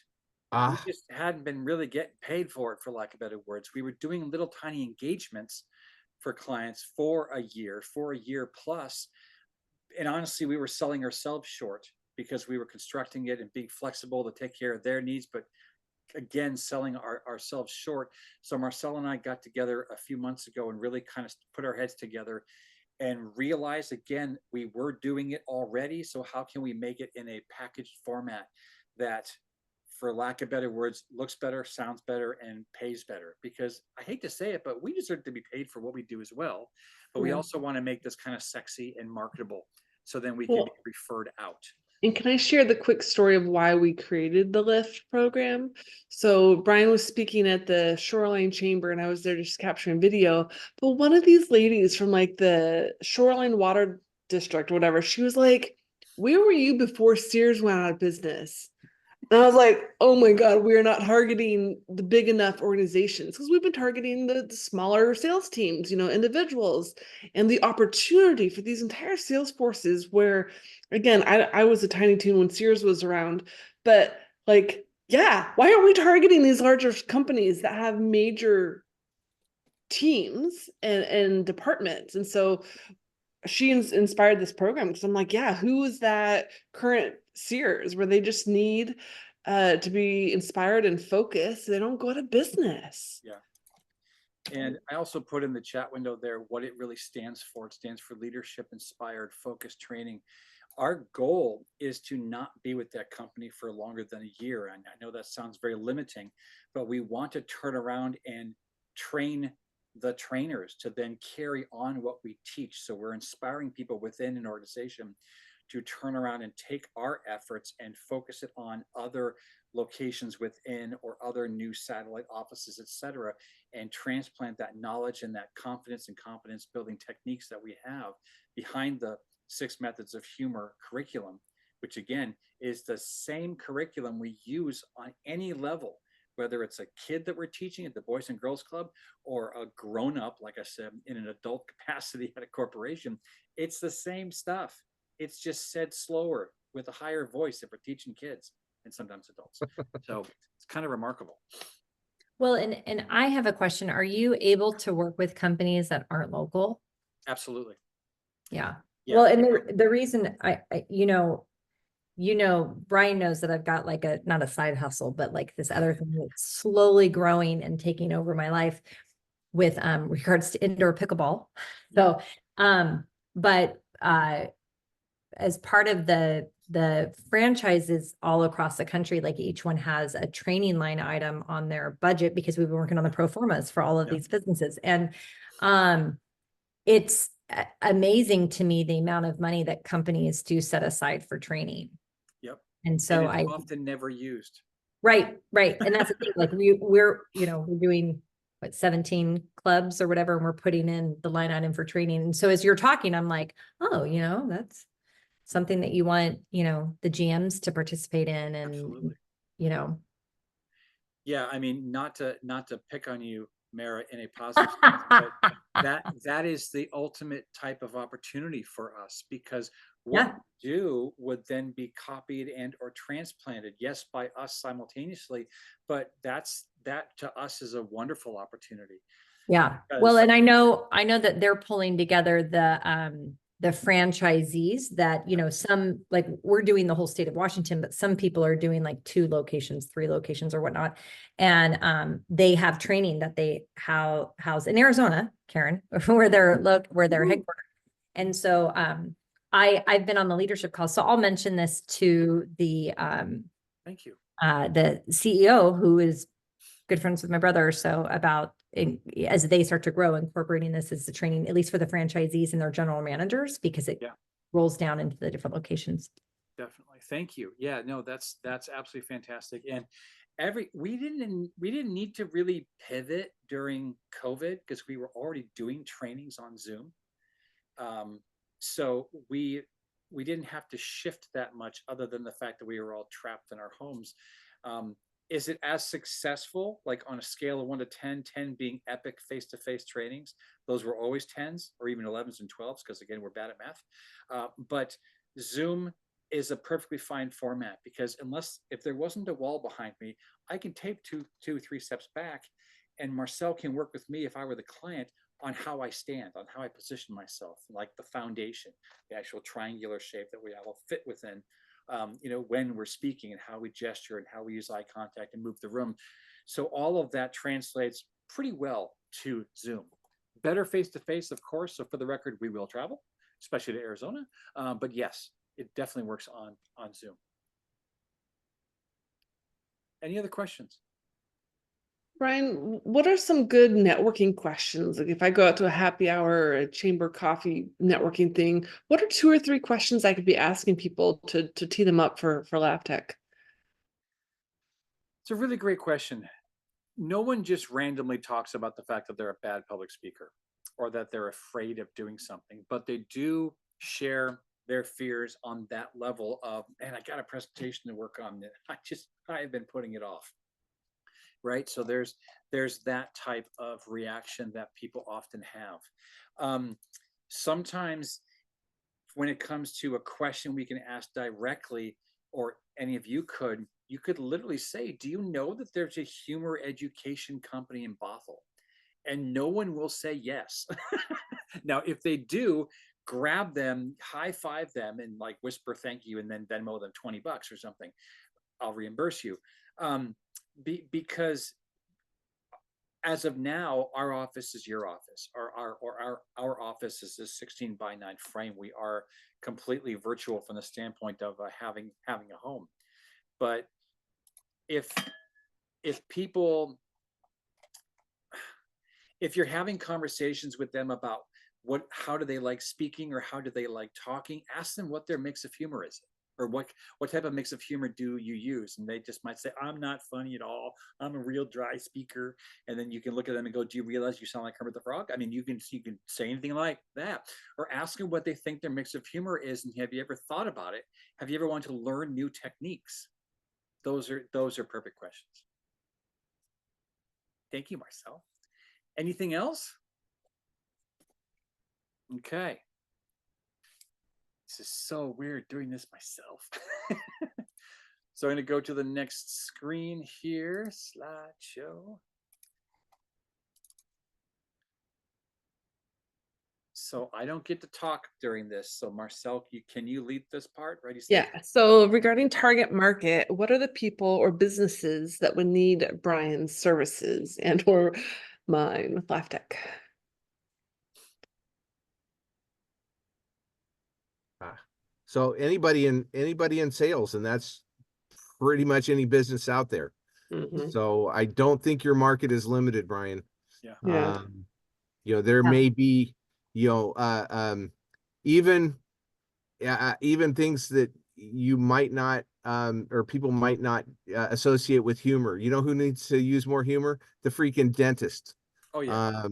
We just hadn't been really getting paid for it, for lack of better words. We were doing little tiny engagements for clients for a year plus. And honestly, we were selling ourselves short because we were constructing it and being flexible to take care of their needs, but again, selling ourselves short. So Marcel and I got together a few months ago and really kind of put our heads together and realized, again, we were doing it already. So how can we make it in a packaged format that, for lack of better words, looks better, sounds better, and pays better? Because I hate to say it, but we deserve to be paid for what we do as well. But we also want to make this kind of sexy and marketable, so then we can be referred out. And can I share the quick story of why we created the LIFT program? So Brian was speaking at the Shoreline Chamber and I was there just capturing video. But one of these ladies from like the Shoreline Water District, whatever, she was like, "Where were you before Sears went out of business?" And I was like, oh my God, we're not targeting the big enough organizations, because we've been targeting the smaller sales teams, individuals, and the opportunity for these entire sales forces where, again, I was a tiny toon when Sears was around, but like, yeah, why aren't we targeting these larger companies that have major teams and departments? And so she inspired this program, because I'm like, yeah, who is that current Sears where they just need to be inspired and focused? They don't go out of business. Yeah. And I also put in the chat window there what it really stands for. It stands for Leadership Inspired Focused Training. Our goal is to not be with that company for longer than a year. And I know that sounds very limiting, but we want to turn around and train the trainers to then carry on what we teach. So we're inspiring people within an organization to turn around and take our efforts and focus it on other locations within or other new satellite offices, et cetera, and transplant that knowledge and that confidence and confidence building techniques that we have behind the 6 Methods of Humor curriculum, which again is the same curriculum we use on any level, whether it's a kid that we're teaching at the Boys and Girls Club or a grown-up, like I said, in an adult capacity at a corporation. It's the same stuff. It's just said slower with a higher voice if we're teaching kids and sometimes adults. So it's kind of remarkable. Well, and I have a question. Are you able to work with companies that aren't local? Absolutely. Yeah. Yeah. Well, and the reason I Brian knows that I've got like not a side hustle, but like this other thing that's slowly growing and taking over my life with regards to indoor pickleball. So, but as part of the franchises all across the country, like each one has a training line item on their budget, because we've been working on the pro formas for all of these businesses. And it's amazing to me the amount of money that companies do set aside for training. Yep. And so and it's often never used. Right. And that's the thing, like we're doing what, 17 clubs or whatever, and we're putting in the line item for training. And so as you're talking, I'm like, oh, that's something that you want, the GMs to participate in. And, Absolutely. Yeah. I mean, not to pick on you, Mara, in a positive sense, but that is the ultimate type of opportunity for us, because what we do would then be copied and or transplanted, yes, by us simultaneously, but that to us is a wonderful opportunity. Yeah. Well, and I know that they're pulling together the franchisees that, some, like, we're doing the whole state of Washington, but some people are doing like 2 locations, 3 locations or whatnot. And they have training that they house in Arizona, Karen, where they're headquartered. And so I've been on the leadership call, so I'll mention this to Thank you. the CEO, who is good friends with my brother. So about as they start to grow, incorporating this as the training, at least for the franchisees and their general managers, because it rolls down into the different locations. Definitely. Thank you. Yeah, no, that's absolutely fantastic. And we didn't need to really pivot during COVID because we were already doing trainings on Zoom. So we didn't have to shift that much other than the fact that we were all trapped in our homes. Is it as successful, like on a scale of 1 to 10, 10 being epic face-to-face trainings? Those were always 10s or even 11s and 12s because again, we're bad at math. But Zoom is a perfectly fine format because if there wasn't a wall behind me, I can take two, 3 steps back and Marcel can work with me if I were the client on how I stand, on how I position myself, like the foundation, the actual triangular shape that we all fit within, when we're speaking and how we gesture and how we use eye contact and move the room. So all of that translates pretty well to Zoom. Better face-to-face, of course. So for the record, we will travel, especially to Arizona. But yes, it definitely works on Zoom. Any other questions? Brian, what are some good networking questions? Like if I go out to a happy hour or a chamber coffee networking thing, what are 2 or 3 questions I could be asking people to tee them up for LAF Tech? It's a really great question. No one just randomly talks about the fact that they're a bad public speaker or that they're afraid of doing something, but they do share their fears on that level of, man, I got a presentation to work on. I have been putting it off. Right. So there's that type of reaction that people often have. Sometimes when it comes to a question we can ask directly, or any of you could literally say, do you know that there's a humor education company in Bothell? And no one will say yes. Now, if they do, grab them, high five them and like whisper thank you and then Venmo them $20 or something. I'll reimburse you. Because as of now, our office is your office. Our office is a 16:9 frame. We are completely virtual from the standpoint of having a home. But if you're having conversations with them about how do they like speaking or how do they like talking, ask them what their mix of humor is. Or what type of mix of humor do you use? And they just might say, I'm not funny at all. I'm a real dry speaker. And then you can look at them and go, do you realize you sound like Kermit the Frog? I mean, you can say anything like that. Or ask them what they think their mix of humor is. And have you ever thought about it? Have you ever wanted to learn new techniques? Those are perfect questions. Thank you, Marcel. Anything else? Okay. This is so weird doing this myself. So I'm going to go to the next screen here, slideshow. So I don't get to talk during this. So Marcel, can you lead this part? Ready? Yeah. So regarding target market, what are the people or businesses that would need Brian's services and or mine with LAF Tech? So anybody in sales, and that's pretty much any business out there. Mm-hmm. So I don't think your market is limited, Brian. Yeah. There may be, even things that you might not, or people might not associate with humor. You know who needs to use more humor? The freaking dentist. Oh yeah.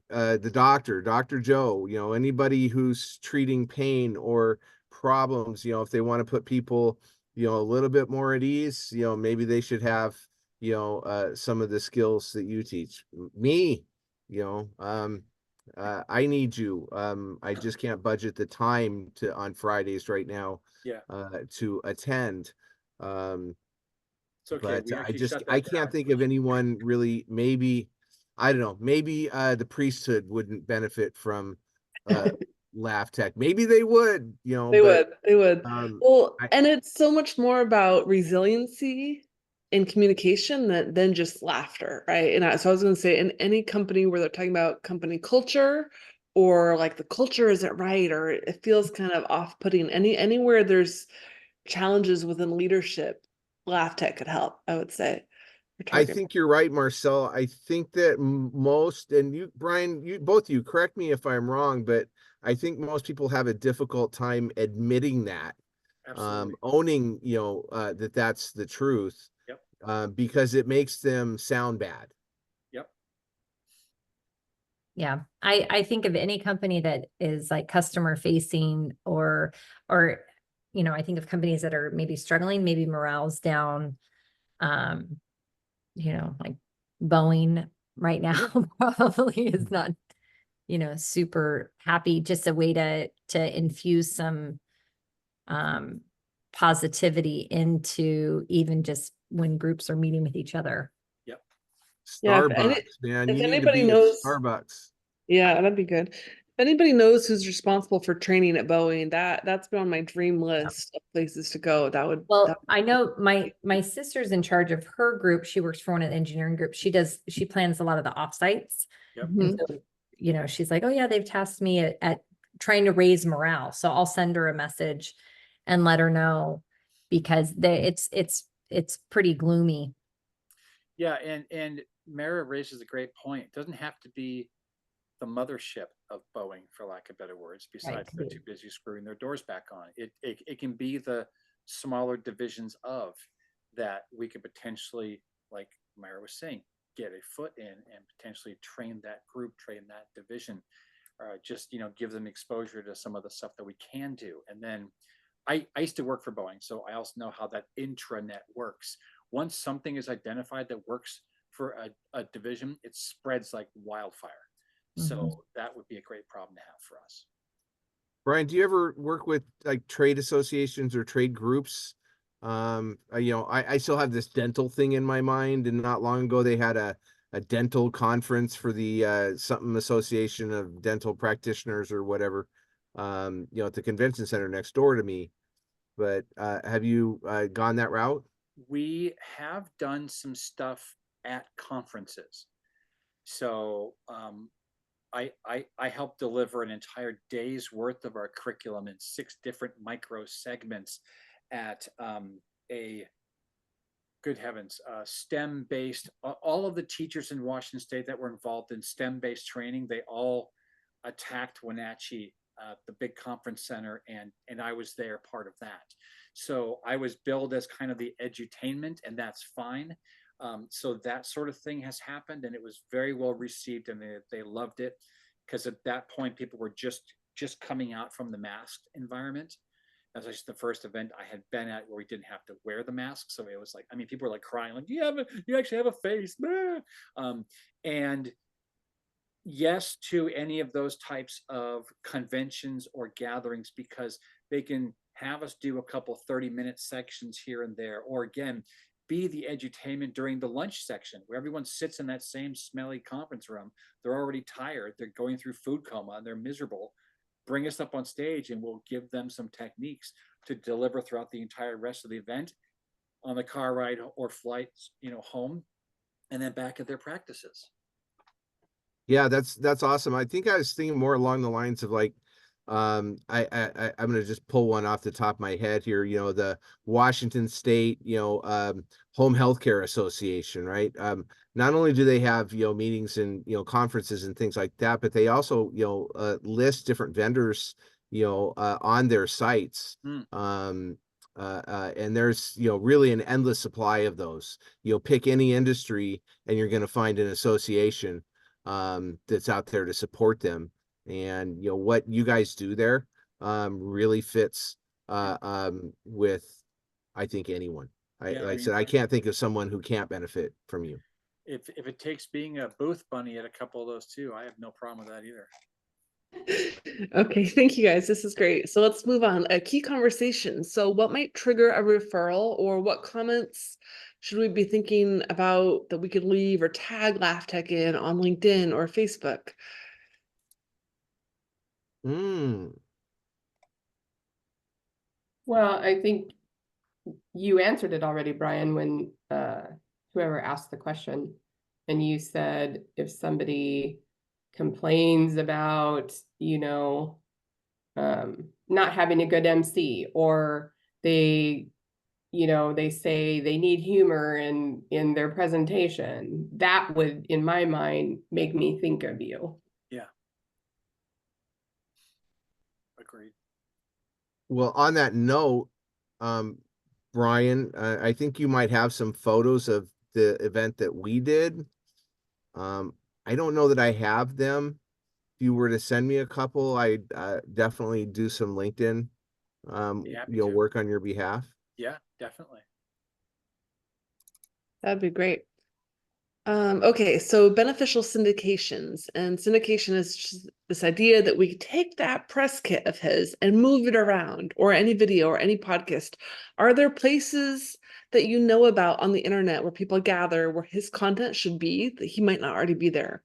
The doctor, Dr. Joe, anybody who's treating pain or problems, if they want to put people, a little bit more at ease, maybe they should have, some of the skills that you teach. Me, I need you. I just can't budget the time on Fridays right now, to attend. It's okay. But I can't think of anyone really. Maybe, I don't know, maybe the priesthood wouldn't benefit from LAF Tech. Maybe they would, They would. Well, I, and it's so much more about resiliency and communication than just laughter, right? And so I was going to say, in any company where they're talking about company culture or like the culture isn't right, or it feels kind of off-putting. Anywhere there's challenges within leadership, LAF Tech could help, I would say. for I target. think you're right, Marcel. I think that most, and you, Brian, you both, you correct me if I'm wrong, but I think most people have a difficult time admitting that, Absolutely. owning, that that's the truth, Yep. because it makes them sound bad. Yep. Yeah, I think of any company that is like customer facing or I think of companies that are maybe struggling, maybe morale's down. Like Boeing right now probably is not, super happy. Just a way to infuse some positivity into even just when groups are meeting with each other. Yep. Yeah, Starbucks, man, if you need to anybody be at knows, Starbucks. yeah, that'd be good. If anybody knows who's responsible for training at Boeing, that's been on my dream list of places to go. Well, I know my sister's in charge of her group. She works for one of the engineering groups. She plans a lot of the offsites. Yep. Mhm. So, she's like, oh yeah, they've tasked me at trying to raise morale. So I'll send her a message and let her know because it's pretty gloomy. Yeah, and Mara raises a great point. It doesn't have to be the mothership of Boeing, for lack of better words, besides they're too busy screwing their doors back on. It can be the smaller divisions of that we could potentially, like Myra was saying, get a foot in and potentially train that group, train that division, just give them exposure to some of the stuff that we can do. And then I used to work for Boeing, so I also know how that intranet works. Once something is identified that works for a division, it spreads like wildfire. So that would be a great problem to have for us. Brian, do you ever work with like trade associations or trade groups? I still have this dental thing in my mind, and not long ago they had a dental conference for the something association of dental practitioners or whatever, at the convention center next door to me. But have you gone that route? We have done some stuff at conferences. So I helped deliver an entire day's worth of our curriculum in 6 different micro segments at a good heavens, STEM-based. All of the teachers in Washington State that were involved in STEM-based training, they all attacked Wenatchee, the big conference center, and I was there, part of that. So I was billed as kind of the edutainment, and that's fine. So that sort of thing has happened, and it was very well received, and they loved it, because at that point people were just coming out from the masked environment. That was the first event I had been at where we didn't have to wear the mask, so it was like, I mean, people were like crying, like, you actually have a face, and yes to any of those types of conventions or gatherings, because they can have us do a couple 30-minute sections here and there, or again, be the edutainment during the lunch section where everyone sits in that same smelly conference room. They're already tired, they're going through food coma, and they're miserable. Bring us up on stage and we'll give them some techniques to deliver throughout the entire rest of the event, on the car ride or flight, home, and then back at their practices. Yeah, that's awesome. I think I was thinking more along the lines of like, I'm gonna just pull one off the top of my head here. The Washington State, Home Healthcare Association, right? Not only do they have meetings and conferences and things like that, but they also list different vendors on their sites. And there's really an endless supply of those. Pick any industry and you're going to find an association that's out there to support them. And what you guys do there really fits with, I think, anyone. Like I said, I can't think of someone who can't benefit from you. If it takes being a booth bunny at a couple of those too, I have no problem with that either. Okay, thank you guys. This is great. So let's move on. A key conversation. So what might trigger a referral, or what comments should we be thinking about that we could leave or tag LAF Tech in on LinkedIn or Facebook? Well, I think you answered it already, Brian, when whoever asked the question, and you said if somebody complains about, you know, not having a good MC, or they, you know, they say they need humor in their presentation, that would, in my mind, make me think of you. Yeah. Agreed. Well, on that note, Brian, I think you might have some photos of the event that we did. I don't know that I have them. If you were to send me a couple, I'd definitely do some LinkedIn, Be happy you know, to. work on your behalf. Yeah, definitely. That'd be great. Okay, so beneficial syndications, and syndication is just this idea that we take that press kit of his and move it around, or any video or any podcast. Are there places that you know about on the internet where people gather where his content should be that he might not already be there?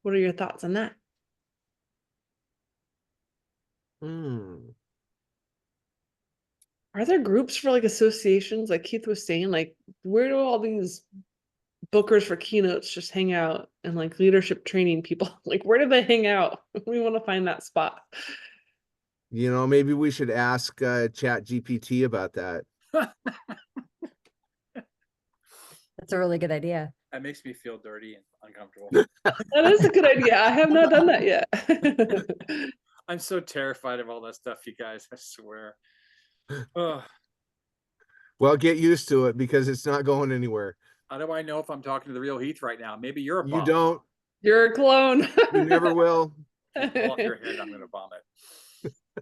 What are your thoughts on that? Are there groups for like associations, like Keith was saying, like where do all these bookers for keynotes just hang out, and like leadership training people, like where do they hang out? We want to find that spot. You know, maybe we should ask Chat GPT about that. That's a really good idea. That makes me feel dirty and uncomfortable. That is a good idea. I have not done that yet. I'm so terrified of all that stuff, you guys. I swear. Ugh. Well, get used to it because it's not going anywhere. How do I know if I'm talking to the real Heath right now? Maybe you're a You bomb. don't. You're a clone. You never will. Fall off your head, I'm gonna vomit.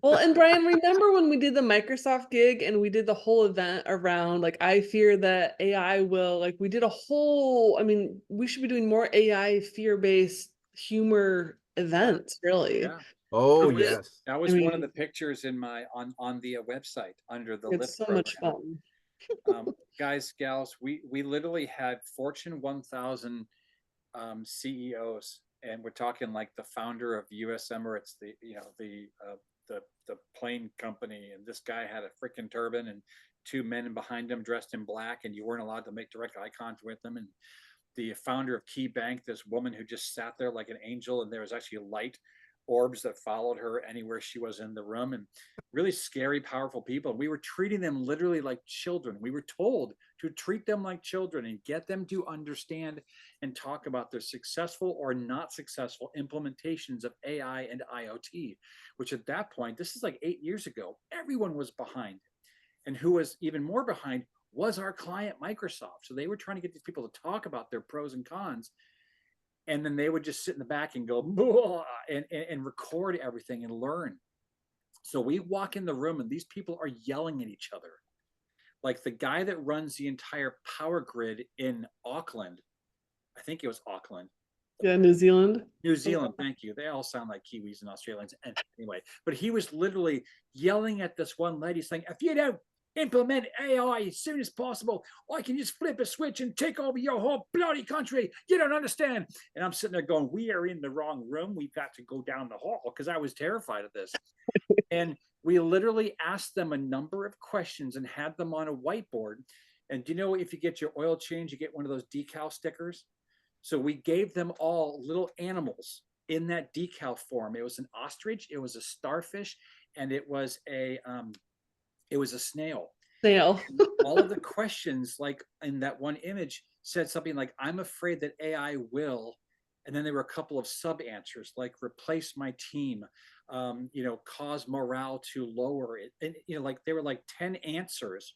Well, and Brian, remember when we did the Microsoft gig and we did the whole event around like, I fear that AI will, like we did a whole, I mean, we should be doing more AI fear-based humor events, really. Yeah. Oh, That was- yes. That was I one of mean- the pictures in my on the website under the It's lift so program. much fun. Guys, gals, we literally had Fortune 1000 CEOs, and we're talking like the founder of US Emirates, the plane company, and this guy had a freaking turban and two men behind him dressed in black, and you weren't allowed to make direct eye contact with them. And the founder of Key Bank, this woman who just sat there like an angel, and there was actually light orbs that followed her anywhere she was in the room, and really scary, powerful people. We were treating them literally like children. We were told to treat them like children and get them to understand and talk about their successful or not successful implementations of AI and IoT, which at that point, this is like 8 years ago, everyone was behind. And who was even more behind was our client, Microsoft. So they were trying to get these people to talk about their pros and cons. And then they would just sit in the back and go and record everything and learn. So we walk in the room and these people are yelling at each other. Like the guy that runs the entire power grid in Auckland, I think it was Auckland. Yeah, New Zealand. New Zealand, thank you. They all sound like Kiwis and Australians. And anyway, but he was literally yelling at this one lady saying, if you don't implement AI as soon as possible, I can just flip a switch and take over your whole bloody country. You don't understand. And I'm sitting there going, we are in the wrong room. We've got to go down the hall, because I was terrified of this. And we literally asked them a number of questions and had them on a whiteboard. And do you know, if you get your oil change, you get one of those decal stickers? So we gave them all little animals in that decal form. It was an ostrich, it was a starfish, and it was a snail. Snail. All of the questions, like in that one image, said something like, I'm afraid that AI will, and then there were a couple of sub answers like replace my team, cause morale to lower it. And, like there were like 10 answers.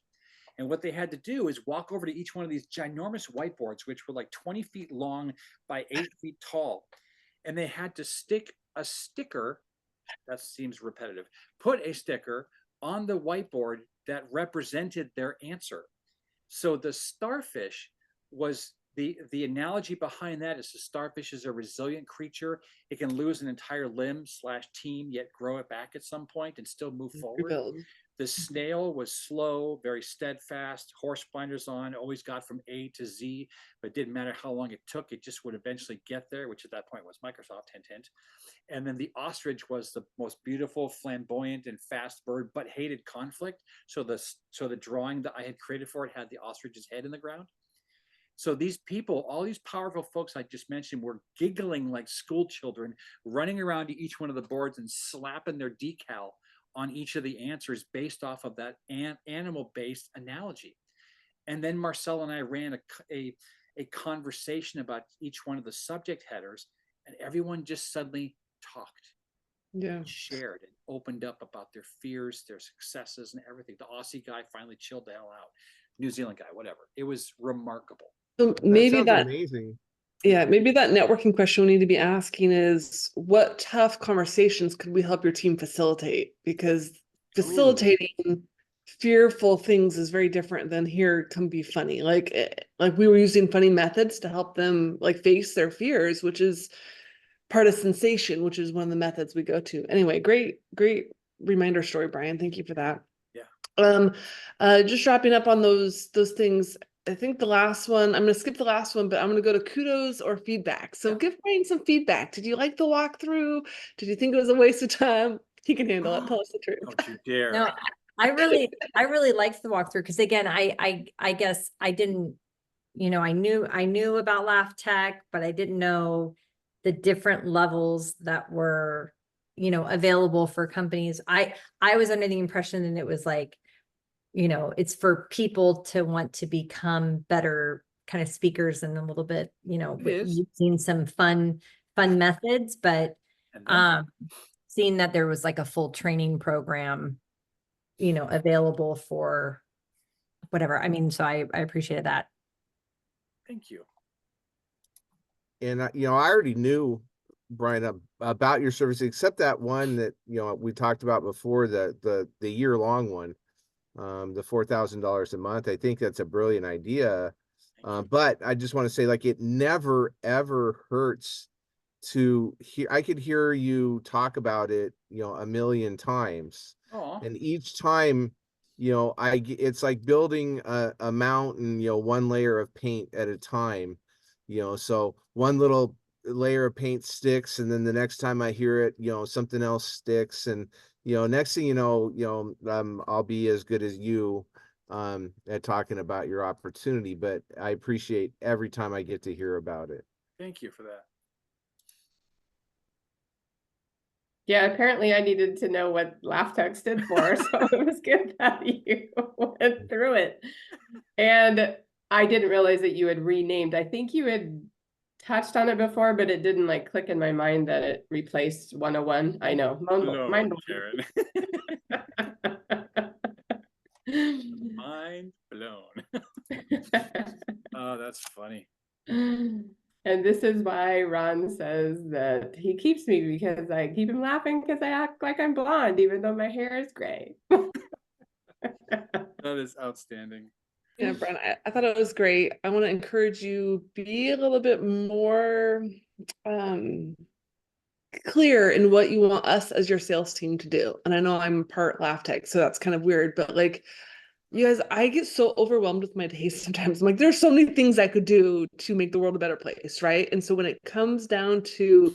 And what they had to do is walk over to each one of these ginormous whiteboards, which were like 20 feet long by 8 feet tall. And they had to stick a sticker, that seems repetitive, put a sticker on the whiteboard that represented their answer. So the starfish was the analogy behind that is the starfish is a resilient creature. It can lose an entire limb / team, yet grow it back at some point and still move forward. Rebuild. The snail was slow, very steadfast, horse blinders on, always got from A to Z, but it didn't matter how long it took, it just would eventually get there, which at that point was Microsoft, hint, hint. And then the ostrich was the most beautiful, flamboyant, and fast bird, but hated conflict. So the drawing that I had created for it had the ostrich's head in the ground. So these people, all these powerful folks I just mentioned, were giggling like school children, running around to each one of the boards and slapping their decal on each of the answers based off of that animal-based analogy. And then Marcel and I ran a conversation about each one of the subject headers, and everyone just suddenly talked, Yeah. shared, and opened up about their fears, their successes, and everything. The Aussie guy finally chilled the hell out. New Zealand guy, whatever. It was remarkable. So That maybe sounds that, amazing. yeah, maybe that networking question we need to be asking is, what tough conversations could we help your team facilitate? Because facilitating fearful things is very different than here come be funny. Like we were using funny methods to help them like face their fears, which is part of sensation, which is one of the methods we go to. Anyway, great reminder story, Brian. Thank you for that. Yeah. Just wrapping up on those things. I think the last one, I'm going to skip the last one, but I'm going to go to kudos or feedback. So Yeah. give Brian some feedback. Did you like the walkthrough? Did you think it was a waste of time? He can handle it. Tell us the truth. Don't you dare. No, I really liked the walkthrough because again, I guess I didn't, I knew about LAF Tech, but I didn't know the different levels that were, available for companies. I was under the impression that it was like, it's for people to want to become better kind of speakers and a little bit, using some fun methods, but seeing that there was like a full training program, available for whatever. I mean, so I appreciated that. Thank you. And I already knew, Brian, about your service, except that one that we talked about before, the year-long one, the $4,000 a month. I think that's a brilliant idea. But I just want to say, like, it never ever hurts to hear. I could hear you talk about it, a million times. Aww. And each time, it's like building a mountain, one layer of paint at a time. So one little layer of paint sticks, and then the next time I hear it, something else sticks, and next thing you know, I'll be as good as you at talking about your opportunity. But I appreciate every time I get to hear about it. Thank you for that. Yeah, apparently I needed to know what LAF Tech stood for, so it was good that you went through it. And I didn't realize that you had renamed. I think you had touched on it before, but it didn't like click in my mind that it replaced 101. I know. Mind Karen. Mind blown. Oh, that's funny. And this is why Ron says that he keeps me, because I keep him laughing because I act like I'm blonde, even though my hair is gray. That is outstanding. Yeah, Brian, I thought it was great. I want to encourage you, be a little bit more clear in what you want us as your sales team to do. And I know I'm part LAF Tech, so that's kind of weird, but like, you guys, I get so overwhelmed with my days sometimes. I'm like, there's so many things I could do to make the world a better place, right? And so when it comes down to,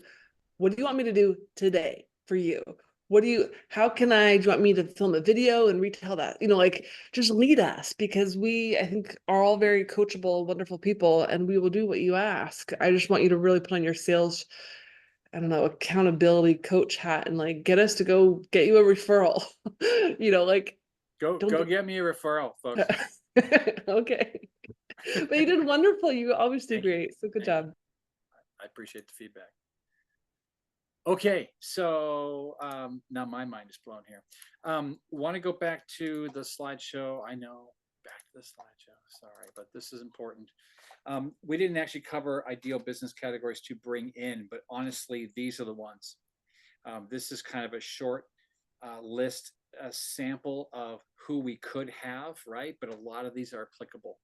what do you want me to do today for you? Do you want me to film a video and retell that? Like, just lead us, because I think are all very coachable, wonderful people, and we will do what you ask. I just want you to really put on your sales, I don't know, accountability coach hat and like get us to go get you a referral. Like, Go get me a referral, folks. okay. But you did wonderful. You always do great. So good job. I appreciate the feedback. Okay, so now my mind is blown here. Want to go back to the slideshow? I know, back to the slideshow. Sorry, but this is important. We didn't actually cover ideal business categories to bring in, but honestly, these are the ones. This is kind of a short list, a sample of who we could have, right? But a lot of these are applicable.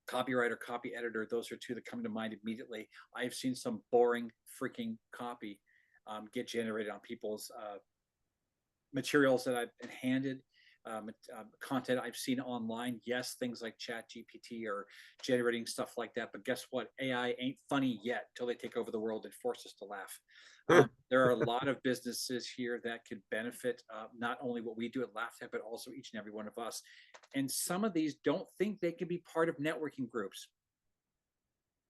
Copywriter, copy editor, those are two that come to mind immediately. I've seen some boring freaking copy get generated on people's materials that I've been handed. content I've seen online. Yes, things like ChatGPT are generating stuff like that, but guess what? AI ain't funny yet till they take over the world and force us to laugh. There are a lot of businesses here that could benefit not only what we do at LAF Tech, but also each and every one of us. And some of these don't think they can be part of networking groups.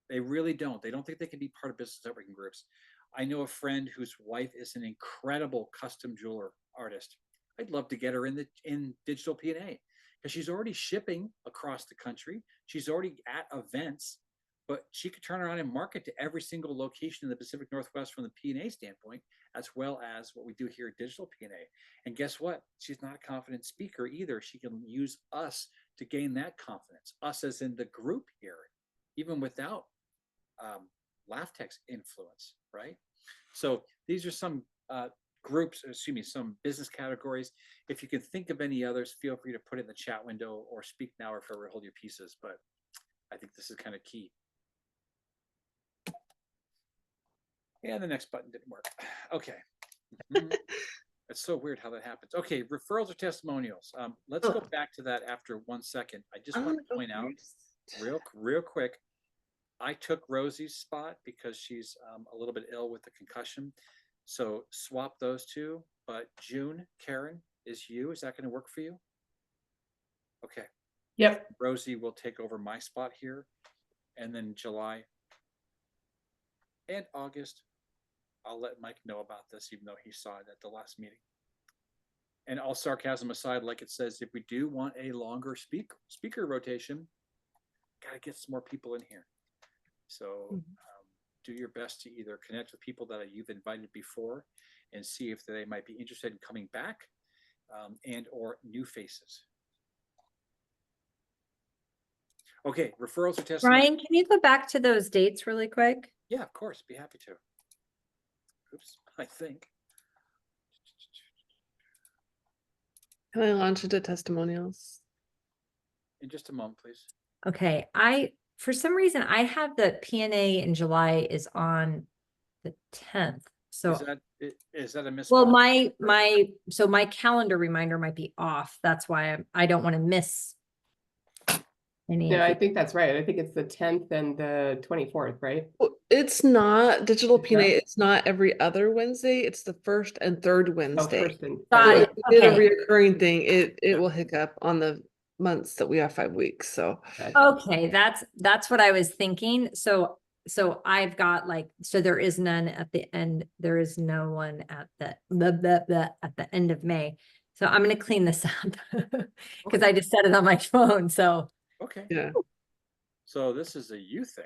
They really don't. They don't think they can be part of business networking groups. I know a friend whose wife is an incredible custom jeweler artist. I'd love to get her in DigitalPNA because she's already shipping across the country. She's already at events, but she could turn around and market to every single location in the Pacific Northwest from the PNA standpoint, as well as what we do here at DigitalPNA. And guess what? She's not a confident speaker either. She can use us to gain that confidence, us as in the group here, even without LAF Tech's influence, right? So these are some groups, some business categories. If you can think of any others, feel free to put it in the chat window or speak now or forever hold your pieces. But I think this is kind of key. And the next button didn't work. Okay. It's so weird how that happens. Okay, referrals or testimonials. Let's go back to that after 1 second. I just want to point out real quick. I took Rosie's spot because she's a little bit ill with the concussion. So swap those two. But June, Karen, is you. Is that going to work for you? Okay. Yep. Rosie will take over my spot here. And then July and August, I'll let Mike know about this, even though he saw it at the last meeting. And all sarcasm aside, like it says, if we do want a longer speaker rotation, got to get some more people in here. So do your best to either connect with people that you've invited before and see if they might be interested in coming back and or new faces. Okay, referrals or testimonials. Brian, can you go back to those dates really quick? Yeah, of course. Be happy to. Oops, I think. Can I launch into testimonials? In just a moment, please. Okay, for some reason I have the PNA in July is on the 10th. So is that a miss? well, my calendar reminder might be off. That's why I don't want to miss any. No, I think that's right. I think it's the 10th and the 24th, right? It's not DigitalPNA. not? It's not every other Wednesday. It's the first and third Wednesday. Oh, first and Got So it. if we did a Okay. reoccurring thing, it will hiccup on the months that we have 5 weeks. So Okay, that's what I was thinking. So I've got so there is none at the end. There is no one at the end of May. So I'm going to clean this up because I just set it on my phone. So Okay. yeah. So this is a you thing.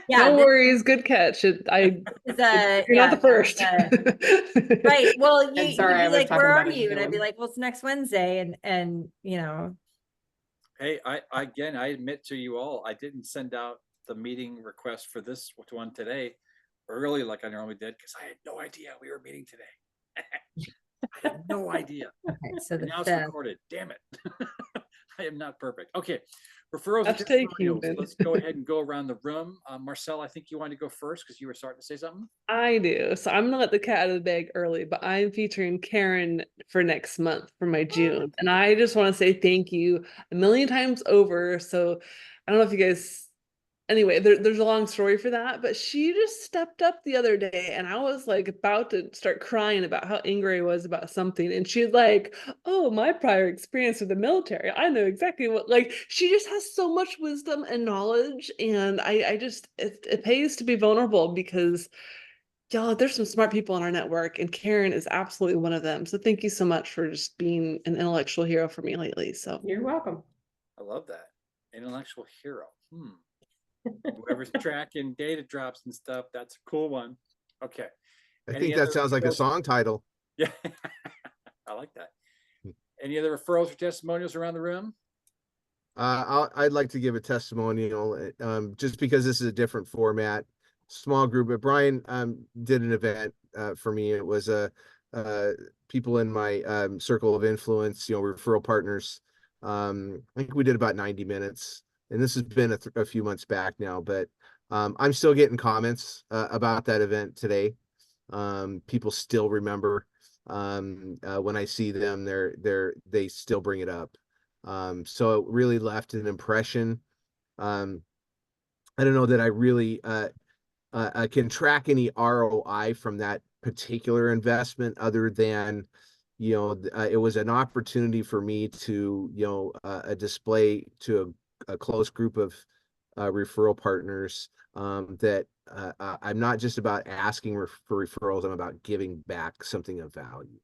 yeah, No worries. Good catch. You're not the first. right. Well, And you'd sorry, be I was like, talking where about are a you? And I'd be villain. like, well, it's next Wednesday. And Hey, I admit to you all, I didn't send out the meeting request for this one today early like I normally did because I had no idea we were meeting today. I had no idea. okay, so And the now it's 5th. recorded. Damn it. I am not perfect. Okay. Referrals and That's taking, testimonials. man. Let's go ahead and go around the room. Marcel, I think you wanted to go first because you were starting to say something. I do. So I'm gonna let the cat out of the bag early, but I'm featuring Karen for next month for my June. And I just want to say thank you a million times over. So I don't know if you guys anyway, there's a long story for that, but she just stepped up the other day and I was like about to start crying about how angry I was about something. And she's like, oh, my prior experience with the military, I know exactly what, she just has so much wisdom and knowledge. And I just, it pays to be vulnerable because y'all, there's some smart people in our network and Karen is absolutely one of them. So thank you so much for just being an intellectual hero for me lately. So You're welcome. I love that. Intellectual hero. Whoever's tracking data drops and stuff, that's a cool one. Okay. I think that sounds like a song title. Yeah. I like that. Any other referrals or testimonials around the room? I'd like to give a testimonial, just because this is a different format, small group. But Brian did an event for me. It was people in my circle of influence, referral partners. I think we did about 90 minutes. And this has been a few months back now, but I'm still getting comments about that event today. People still remember when I see them, they still bring it up. So it really left an impression. I don't know that I really can track any ROI from that particular investment, other than, it was an opportunity for me to, a display to a close group of referral partners, that I'm not just about asking for referrals, I'm about giving back something of value.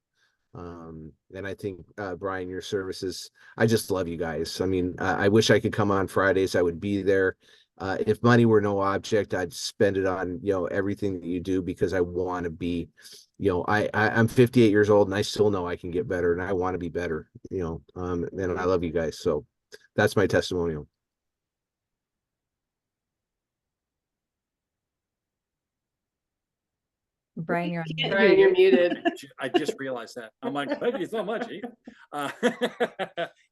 And I think, Brian, your services, I just love you guys. I mean, I wish I could come on Fridays. I would be there. If money were no object, I'd spend it on, everything that you do, because I want to be, I'm 58 years old and I still know I can get better, and I want to be better, and I love you guys. So that's my testimonial. Brian, you're on. Can't mute. hear Brian, you're you. muted. I just realized that. I'm like, thank you so much, Heath.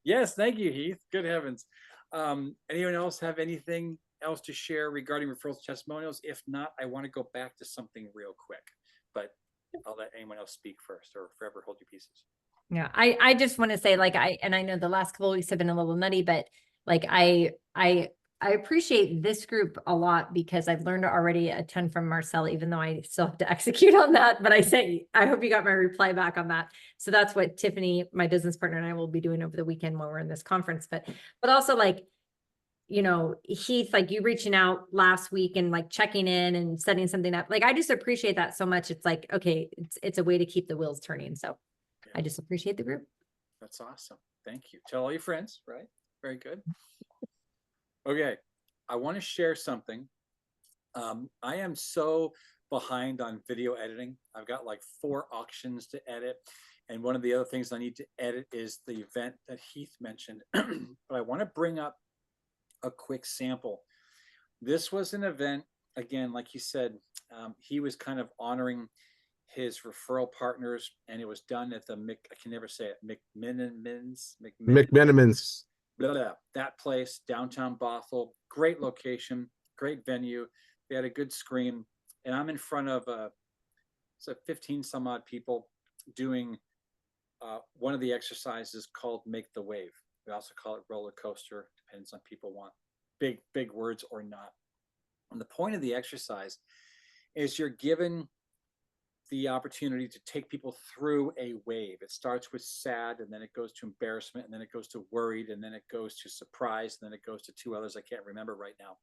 Yes, thank you, Heath. Good heavens. Anyone else have anything else to share regarding referrals testimonials? If not, I want to go back to something real quick, but I'll let anyone else speak first, or forever hold your pieces. Yeah, I just want to say, like, I know the last couple of weeks have been a little nutty, but like I appreciate this group a lot, because I've learned already a ton from Marcel, even though I still have to execute on that. But I hope you got my reply back on that. So that's what Tiffany, my business partner, and I will be doing over the weekend while we're in this conference. But also, like, Heath, like, you reaching out last week and like checking in and setting something up. Like, I just appreciate that so much. It's like, okay, it's a way to keep the wheels turning. So I just appreciate the group. That's awesome. Thank you. Tell all your friends, right? Very good. Okay. I want to share something. I am so behind on video editing. I've got like 4 auctions to edit. And one of the other things I need to edit is the event that Heath mentioned. But I want to bring up a quick sample. This was an event, again, like he said, he was kind of honoring his referral partners, and it was done at the I can never say it, McMenamins. Blah, blah, that place, downtown Bothell, great location, great venue. They had a good screen, and I'm in front of 15 some odd people doing one of the exercises called Make the Wave. We also call it roller coaster, depends on people want big words or not. And the point of the exercise is you're given the opportunity to take people through a wave. It starts with sad, and then it goes to embarrassment, and then it goes to worried, and then it goes to surprise, and then it goes to 2 others I can't remember right now.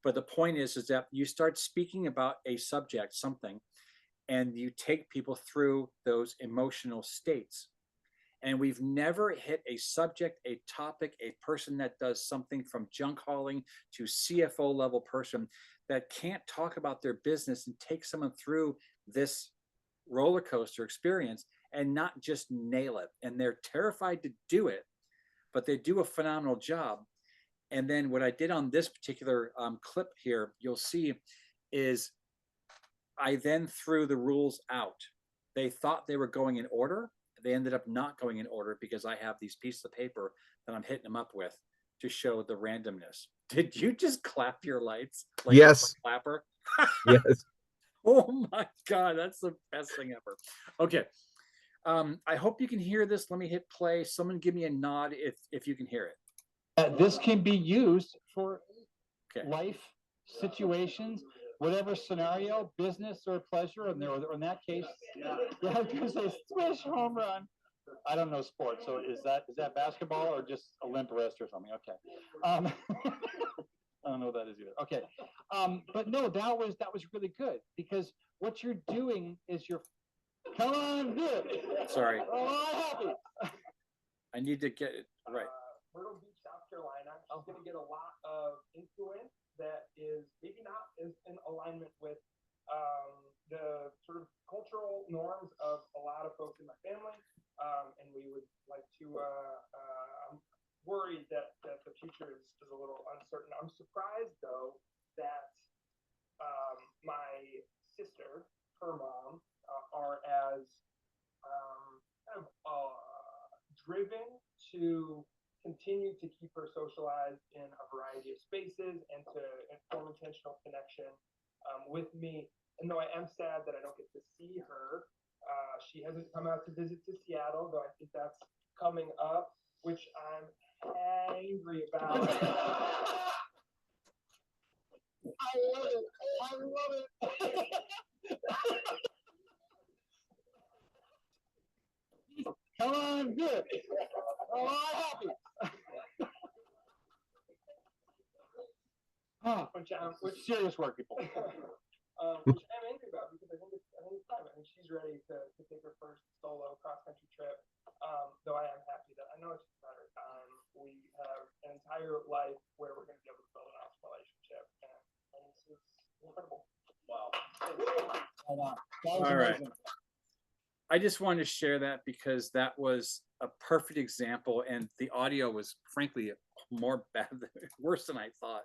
But the point is that you start speaking about a subject, something, and you take people through those emotional states. And we've never hit a subject, a topic, a person that does something from junk hauling to CFO level person that can't talk about their business and take someone through this roller coaster experience and not just nail it. And they're terrified to do it, but they do a phenomenal job. And then what I did on this particular clip here, you'll see, is I then threw the rules out. They thought they were going in order. They ended up not going in order, because I have these pieces of paper that I'm hitting them up with to show the randomness. Did you just clap your lights? Like Yes. a clapper? Yes. Oh my God, that's the best thing ever. Okay. I hope you can hear this. Let me hit play. Someone give me a nod if you can hear it. This can be used for Okay. life situations, whatever scenario, business or pleasure. And there, in that case, yeah, I was gonna say swish home run. I don't know sports, so is that basketball or just a limp wrist or something? Okay. I don't know what that is either. Okay. But no, that was really good, because what you're doing is come on, do it. Sorry. Oh, I'm happy. I need to get it right. Myrtle Beach, South Carolina. She's going to get a lot of influence that is maybe not in alignment with the sort of cultural norms of a lot of folks in my family. And we would like to, I'm worried that the future is a little uncertain. I'm surprised, though, that my sister, her mom, are as kind of driven to continue to keep her socialized in a variety of spaces and to form intentional connection with me. And though I am sad that I don't get to see her, She hasn't come out to visit to Seattle, though I think that's coming up, which I'm angry about. I love it. I love it. Come on, good. Oh, I'm happy. Which serious work, people. Which I'm angry about because I think it's time. I think she's ready to take her first solo cross country trip. Though I am happy that I know it's just a matter of time. We have an entire life where we're going to be able to build an awesome relationship, and this is incredible. Wow. All right. I just wanted to share that because that was a perfect example, and the audio was frankly more bad, worse than I thought.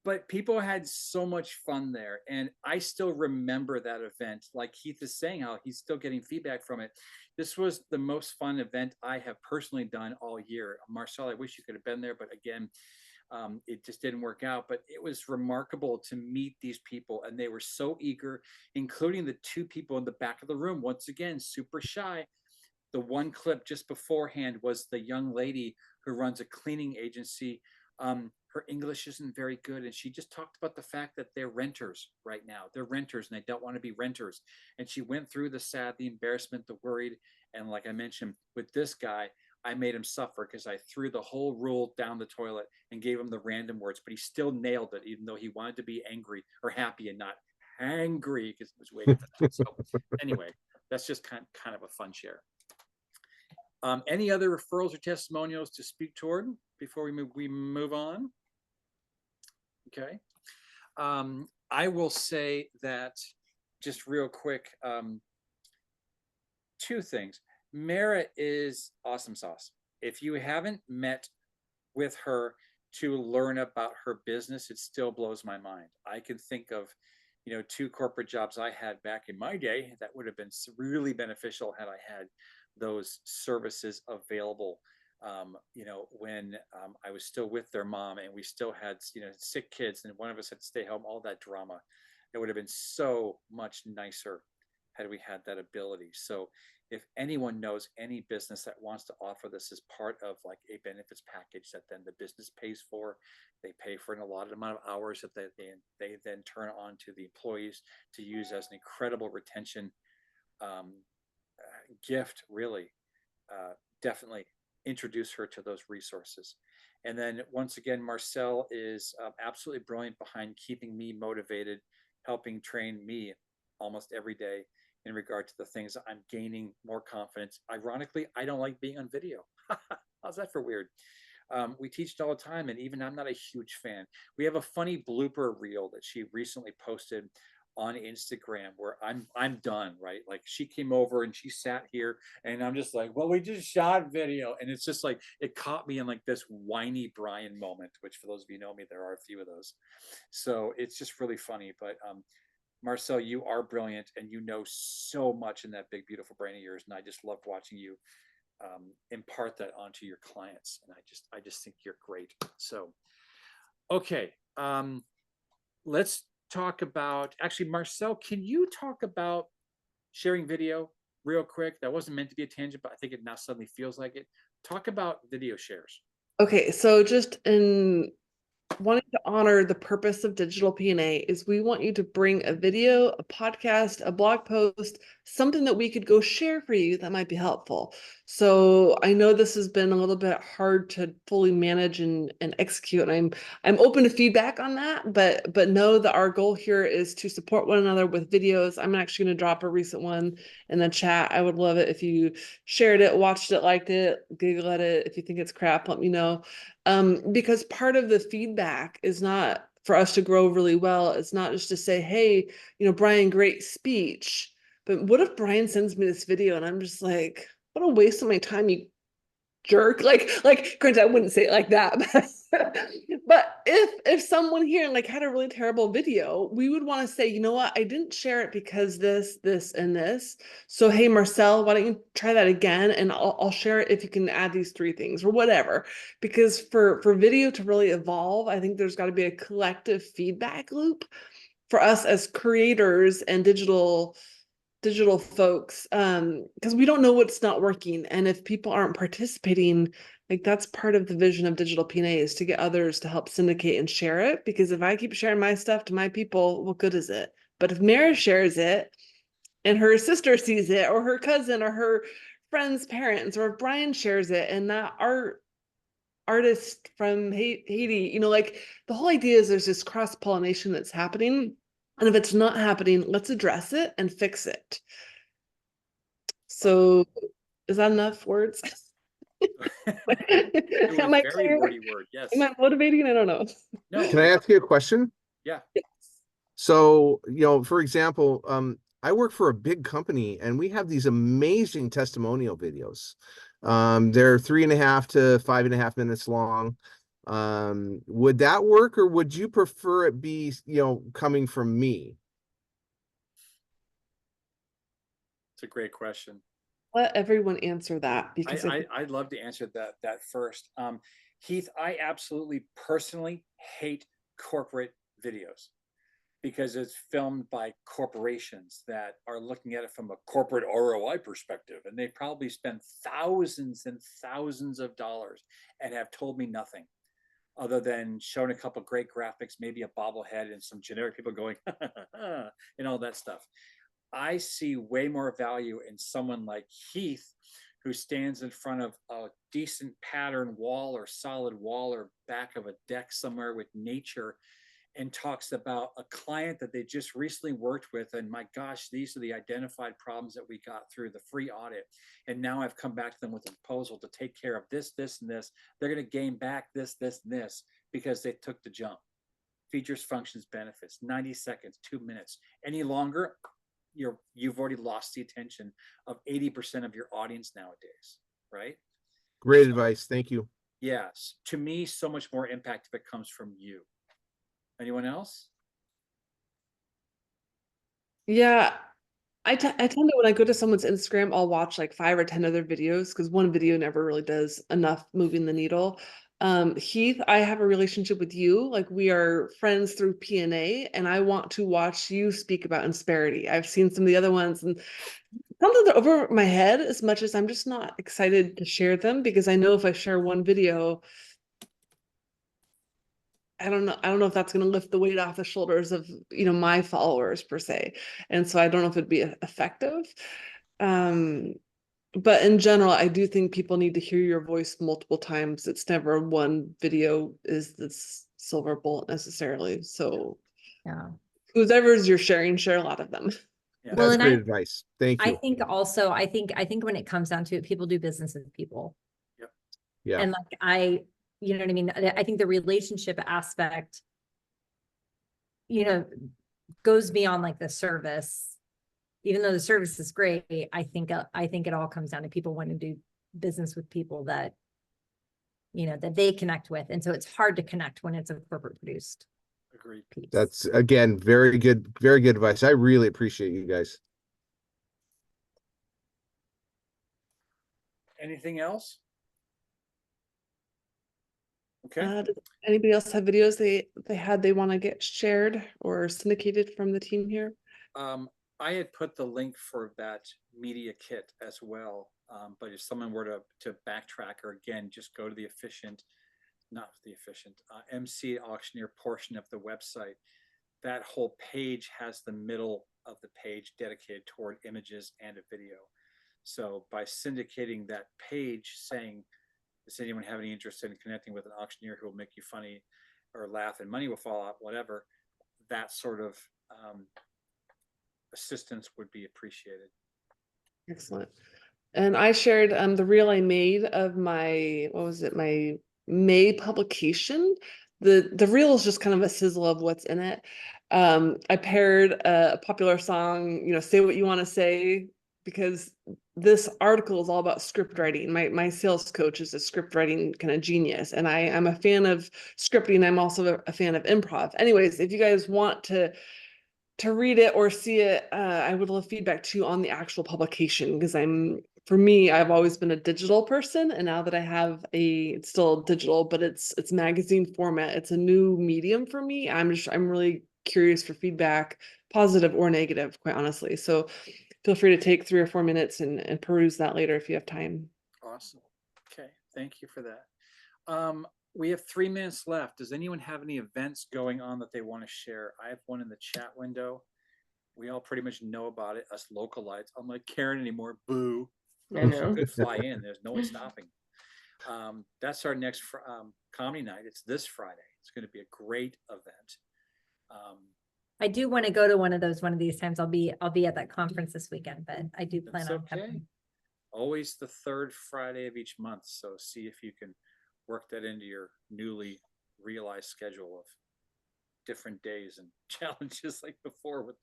But people had so much fun there, and I still remember that event. Like Keith is saying, how he's still getting feedback from it. This was the most fun event I have personally done all year. Marcel, I wish you could have been there, but again, it just didn't work out. But it was remarkable to meet these people, and they were so eager, including the two people in the back of the room. Once again, super shy. The one clip just beforehand was the young lady who runs a cleaning agency. Her English isn't very good, and she just talked about the fact that they're renters right now. They're renters, and they don't want to be renters. And she went through the sad, the embarrassment, the worried. And like I mentioned, with this guy, I made him suffer because I threw the whole rule down the toilet and gave him the random words, but he still nailed it, even though he wanted to be angry or happy and not hangry because he was waiting for that. So anyway, that's just kind of a fun share. Any other referrals or testimonials to speak toward before we move on? Okay. I will say that just real quick, two things. Mara is awesome sauce. If you haven't met with her to learn about her business, it still blows my mind. I can think of, two corporate jobs I had back in my day that would have been really beneficial had I had those services available. When I was still with their mom and we still had, sick kids and one of us had to stay home, all that drama, it would have been so much nicer had we had that ability. So if anyone knows any business that wants to offer this as part of like a benefits package that then the business pays for, they pay for an allotted amount of hours that they then turn on to the employees to use as an incredible retention gift, really, definitely introduce her to those resources. And then once again, Marcel is absolutely brilliant behind keeping me motivated, helping train me almost every day in regard to the things I'm gaining more confidence. Ironically, I don't like being on video. How's that for weird? We teach it all the time, and even I'm not a huge fan. We have a funny blooper reel that she recently posted on Instagram where I'm done, right? Like she came over and she sat here and I'm just like, well, we just shot video. And it's just like, it caught me in like this whiny Brian moment, which for those of you who know me, there are a few of those. So it's just really funny. But Marcel, you are brilliant and you know so much in that big, beautiful brain of yours. And I just loved watching you impart that onto your clients. And I just think you're great. So, okay. Let's talk about, actually, Marcel, can you talk about sharing video real quick? That wasn't meant to be a tangent, but I think it now suddenly feels like it. Talk about video shares. Okay, so just in wanting to honor the purpose of DigitalPNA is we want you to bring a video, a podcast, a blog post, something that we could go share for you that might be helpful. So I know this has been a little bit hard to fully manage and execute, and I'm open to feedback on that, but know that our goal here is to support one another with videos. I'm actually going to drop a recent one in the chat. I would love it if you shared it, watched it, liked it, giggle at it. If you think it's crap, let me know. Because part of the feedback is not for us to grow really well. It's not just to say, hey, Brian, great speech. But what if Brian sends me this video and I'm just like, what a waste of my time, you jerk. Like granted, I wouldn't say it like that, but if someone here like had a really terrible video, we would want to say, you know what, I didn't share it because this, and this. So hey, Marcel, why don't you try that again? And I'll share it if you can add these 3 things or whatever. Because for video to really evolve, I think there's got to be a collective feedback loop for us as creators and digital digital folks, because we don't know what's not working. And if people aren't participating, like that's part of the vision of digital PNA, is to get others to help syndicate and share it. Because if I keep sharing my stuff to my people, what good is it? But if Mara shares it and her sister sees it, or her cousin, or her friend's parents, or if Brian shares it and that artist from Haiti, you know, like the whole idea is there's this cross-pollination that's happening. And if it's not happening, let's address it and fix it. So is that enough words? It was Am I very clear? wordy word. Yes. Am I motivating? I don't know. No. Can I ask you a question? Yeah. So, you know, for example, I work for a big company and we have these amazing testimonial videos. They're 3.5 to 5.5 minutes long. Would that work, or would you prefer it be, you know, coming from me? It's a great question. Let everyone answer that, because I'd love to answer that first. Heath, I absolutely personally hate corporate videos because it's filmed by corporations that are looking at it from a corporate ROI perspective, and they probably spend thousands and thousands of dollars and have told me nothing other than showing a couple great graphics, maybe a bobblehead and some generic people going and all that stuff. I see way more value in someone like Heath, who stands in front of a decent pattern wall or solid wall or back of a deck somewhere with nature and talks about a client that they just recently worked with. And my gosh, these are the identified problems that we got through the free audit. And now I've come back to them with a proposal to take care of this, this, and this. They're going to gain back this, this, and this because they took the jump. Features, functions, benefits, 90 seconds, 2 minutes. Any longer, you've already lost the attention of 80% of your audience nowadays, right? Great advice. Thank you. Yes. To me, so much more impact if it comes from you. Anyone else? yeah, I tend to, when I go to someone's Instagram, I'll watch like 5 or 10 other videos, because one video never really does enough moving the needle. Heath, I have a relationship with you. Like, we are friends through PNA, and I want to watch you speak about Insperity. I've seen some of the other ones, and sometimes they're over my head as much as I'm just not excited to share them, because I know if I share one video, I don't know if that's going to lift the weight off the shoulders of, you know, my followers per se. And so I don't know if it'd be effective. But in general, I do think people need to hear your voice multiple times. It's never one video is this silver bullet necessarily. So Yeah. whoever's you're sharing, share a lot of them. Yeah. Well, That's and great advice. Thank I you. think also, I think when it comes down to it, people do business with people. Yeah. And like, you know what I mean? I think the relationship aspect, you know, goes beyond like the service. Even though the service is great, I think it all comes down to people wanting to do business with people that, you know, that they connect with. And so it's hard to connect when it's a corporate produced Agreed. piece. That's, again, very good advice. I really appreciate you guys. Anything else? Okay. Does anybody else have videos they want to get shared or syndicated from the team here? I had put the link for that media kit as well. But if someone were to backtrack, or again, just go to the MC auctioneer portion of the website, that whole page has the middle of the page dedicated toward images and a video. So by syndicating that page saying, does anyone have any interest in connecting with an auctioneer who will make you funny or laugh and money will fall out, whatever, that sort of assistance would be appreciated. Excellent. And I shared the reel I made of my, what was it, my May publication. The reel is just kind of a sizzle of what's in it. I paired a popular song, you know, Say What You Want to Say, because this article is all about script writing. My sales coach is a script writing kind of genius, and I'm a fan of scripting. I'm also a fan of improv. Anyways, if you guys want to read it or see it, I would love feedback too on the actual publication, because for me, I've always been a digital person, and now that I have it's still digital, but it's magazine format. It's a new medium for me. I'm really curious for feedback, positive or negative, quite honestly. So feel free to take 3 or 4 minutes and peruse that later if you have time. Awesome. Okay, thank you for that. We have 3 minutes left. Does anyone have any events going on that they want to share? I have one in the chat window. We all pretty much know about it, us localites. I'm like Karen anymore. Boo. I know. Could fly in. There's no one stopping. That's our next comedy night. It's this Friday. It's going to be a great event. I do want to go to one of these times. I'll be at that conference this weekend, but I do plan That's on okay. coming. Always the 3rd Friday of each month. So see if you can work that into your newly realized schedule of different days and challenges like before with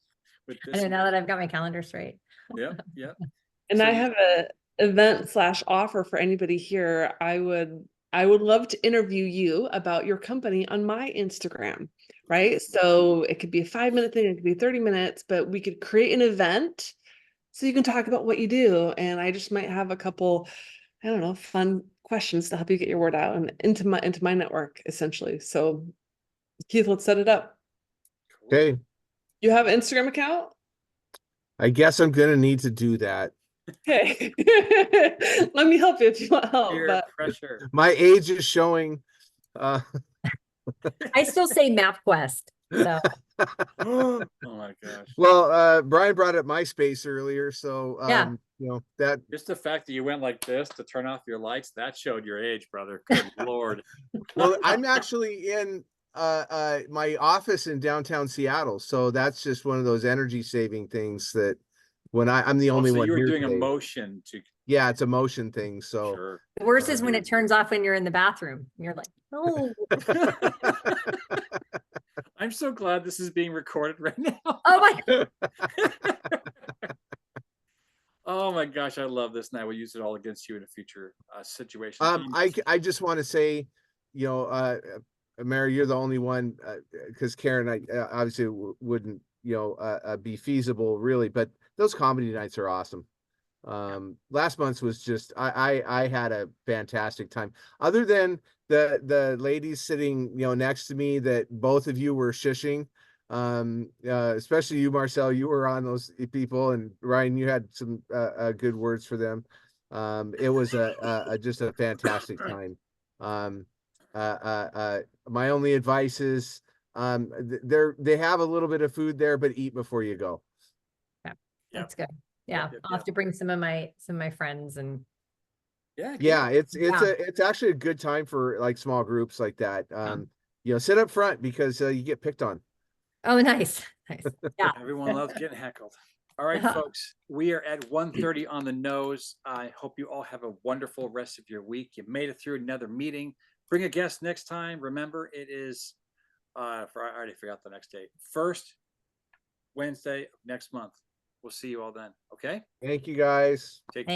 I this. know now that I've got my calendar straight. Yep. And So I you- have a event/offer for anybody here. I would love to interview you about your company on my Instagram, right? So it could be a 5-minute thing, it could be 30 minutes, but we could create an event so you can talk about what you do. And I just might have a couple, I don't know, fun questions to help you get your word out and into my network, essentially. So Keith, let's set it up. Cool. Okay, You have an Instagram account? I guess I'm gonna need to do that. Okay. Let me help you if you want help. Peer But pressure. My age is showing. I still say MapQuest. So Oh my gosh. Well, Brian brought up MySpace earlier, so Yeah. you know that. Just the fact that you went like this to turn off your lights, that showed your age, brother. Good Lord. Well, I'm actually in my office in downtown Seattle, so that's just one of those energy saving things that when I'm the only So one you were here doing a today. motion to Yeah, it's a motion thing. So sure. the worst is when it turns off when you're in the bathroom. You're like, no. I'm so glad this is being recorded right now. Oh my. Oh my gosh, I love this. And I will use it all against you in a future situation. I just want to say, you know, Mary, you're the only one because Karen, I obviously wouldn't, you know, be feasible really, but those comedy nights are awesome. Last month's was just I had a fantastic time. Other than the ladies sitting, you know, next to me that both of you were shushing. Especially you, Marcel, you were on those people, and Ryan, you had some good words for them. It was just a fantastic time. My only advice is they have a little bit of food there, but eat before you go. That's good. Yeah. Yep, I'll have to bring some of my friends and Yeah, it's Yeah. it's actually a good time for like small groups like that. You know, sit up front because you get picked on. oh nice. Nice. Yeah. Everyone loves getting heckled. All right, folks, we are at 1:30 on the nose. I hope you all have a wonderful rest of your week. You made it through another meeting. Bring a guest next time. Remember, it is I already forgot the next date. First Wednesday of next month. We'll see you all then. Okay. Thank you guys. Take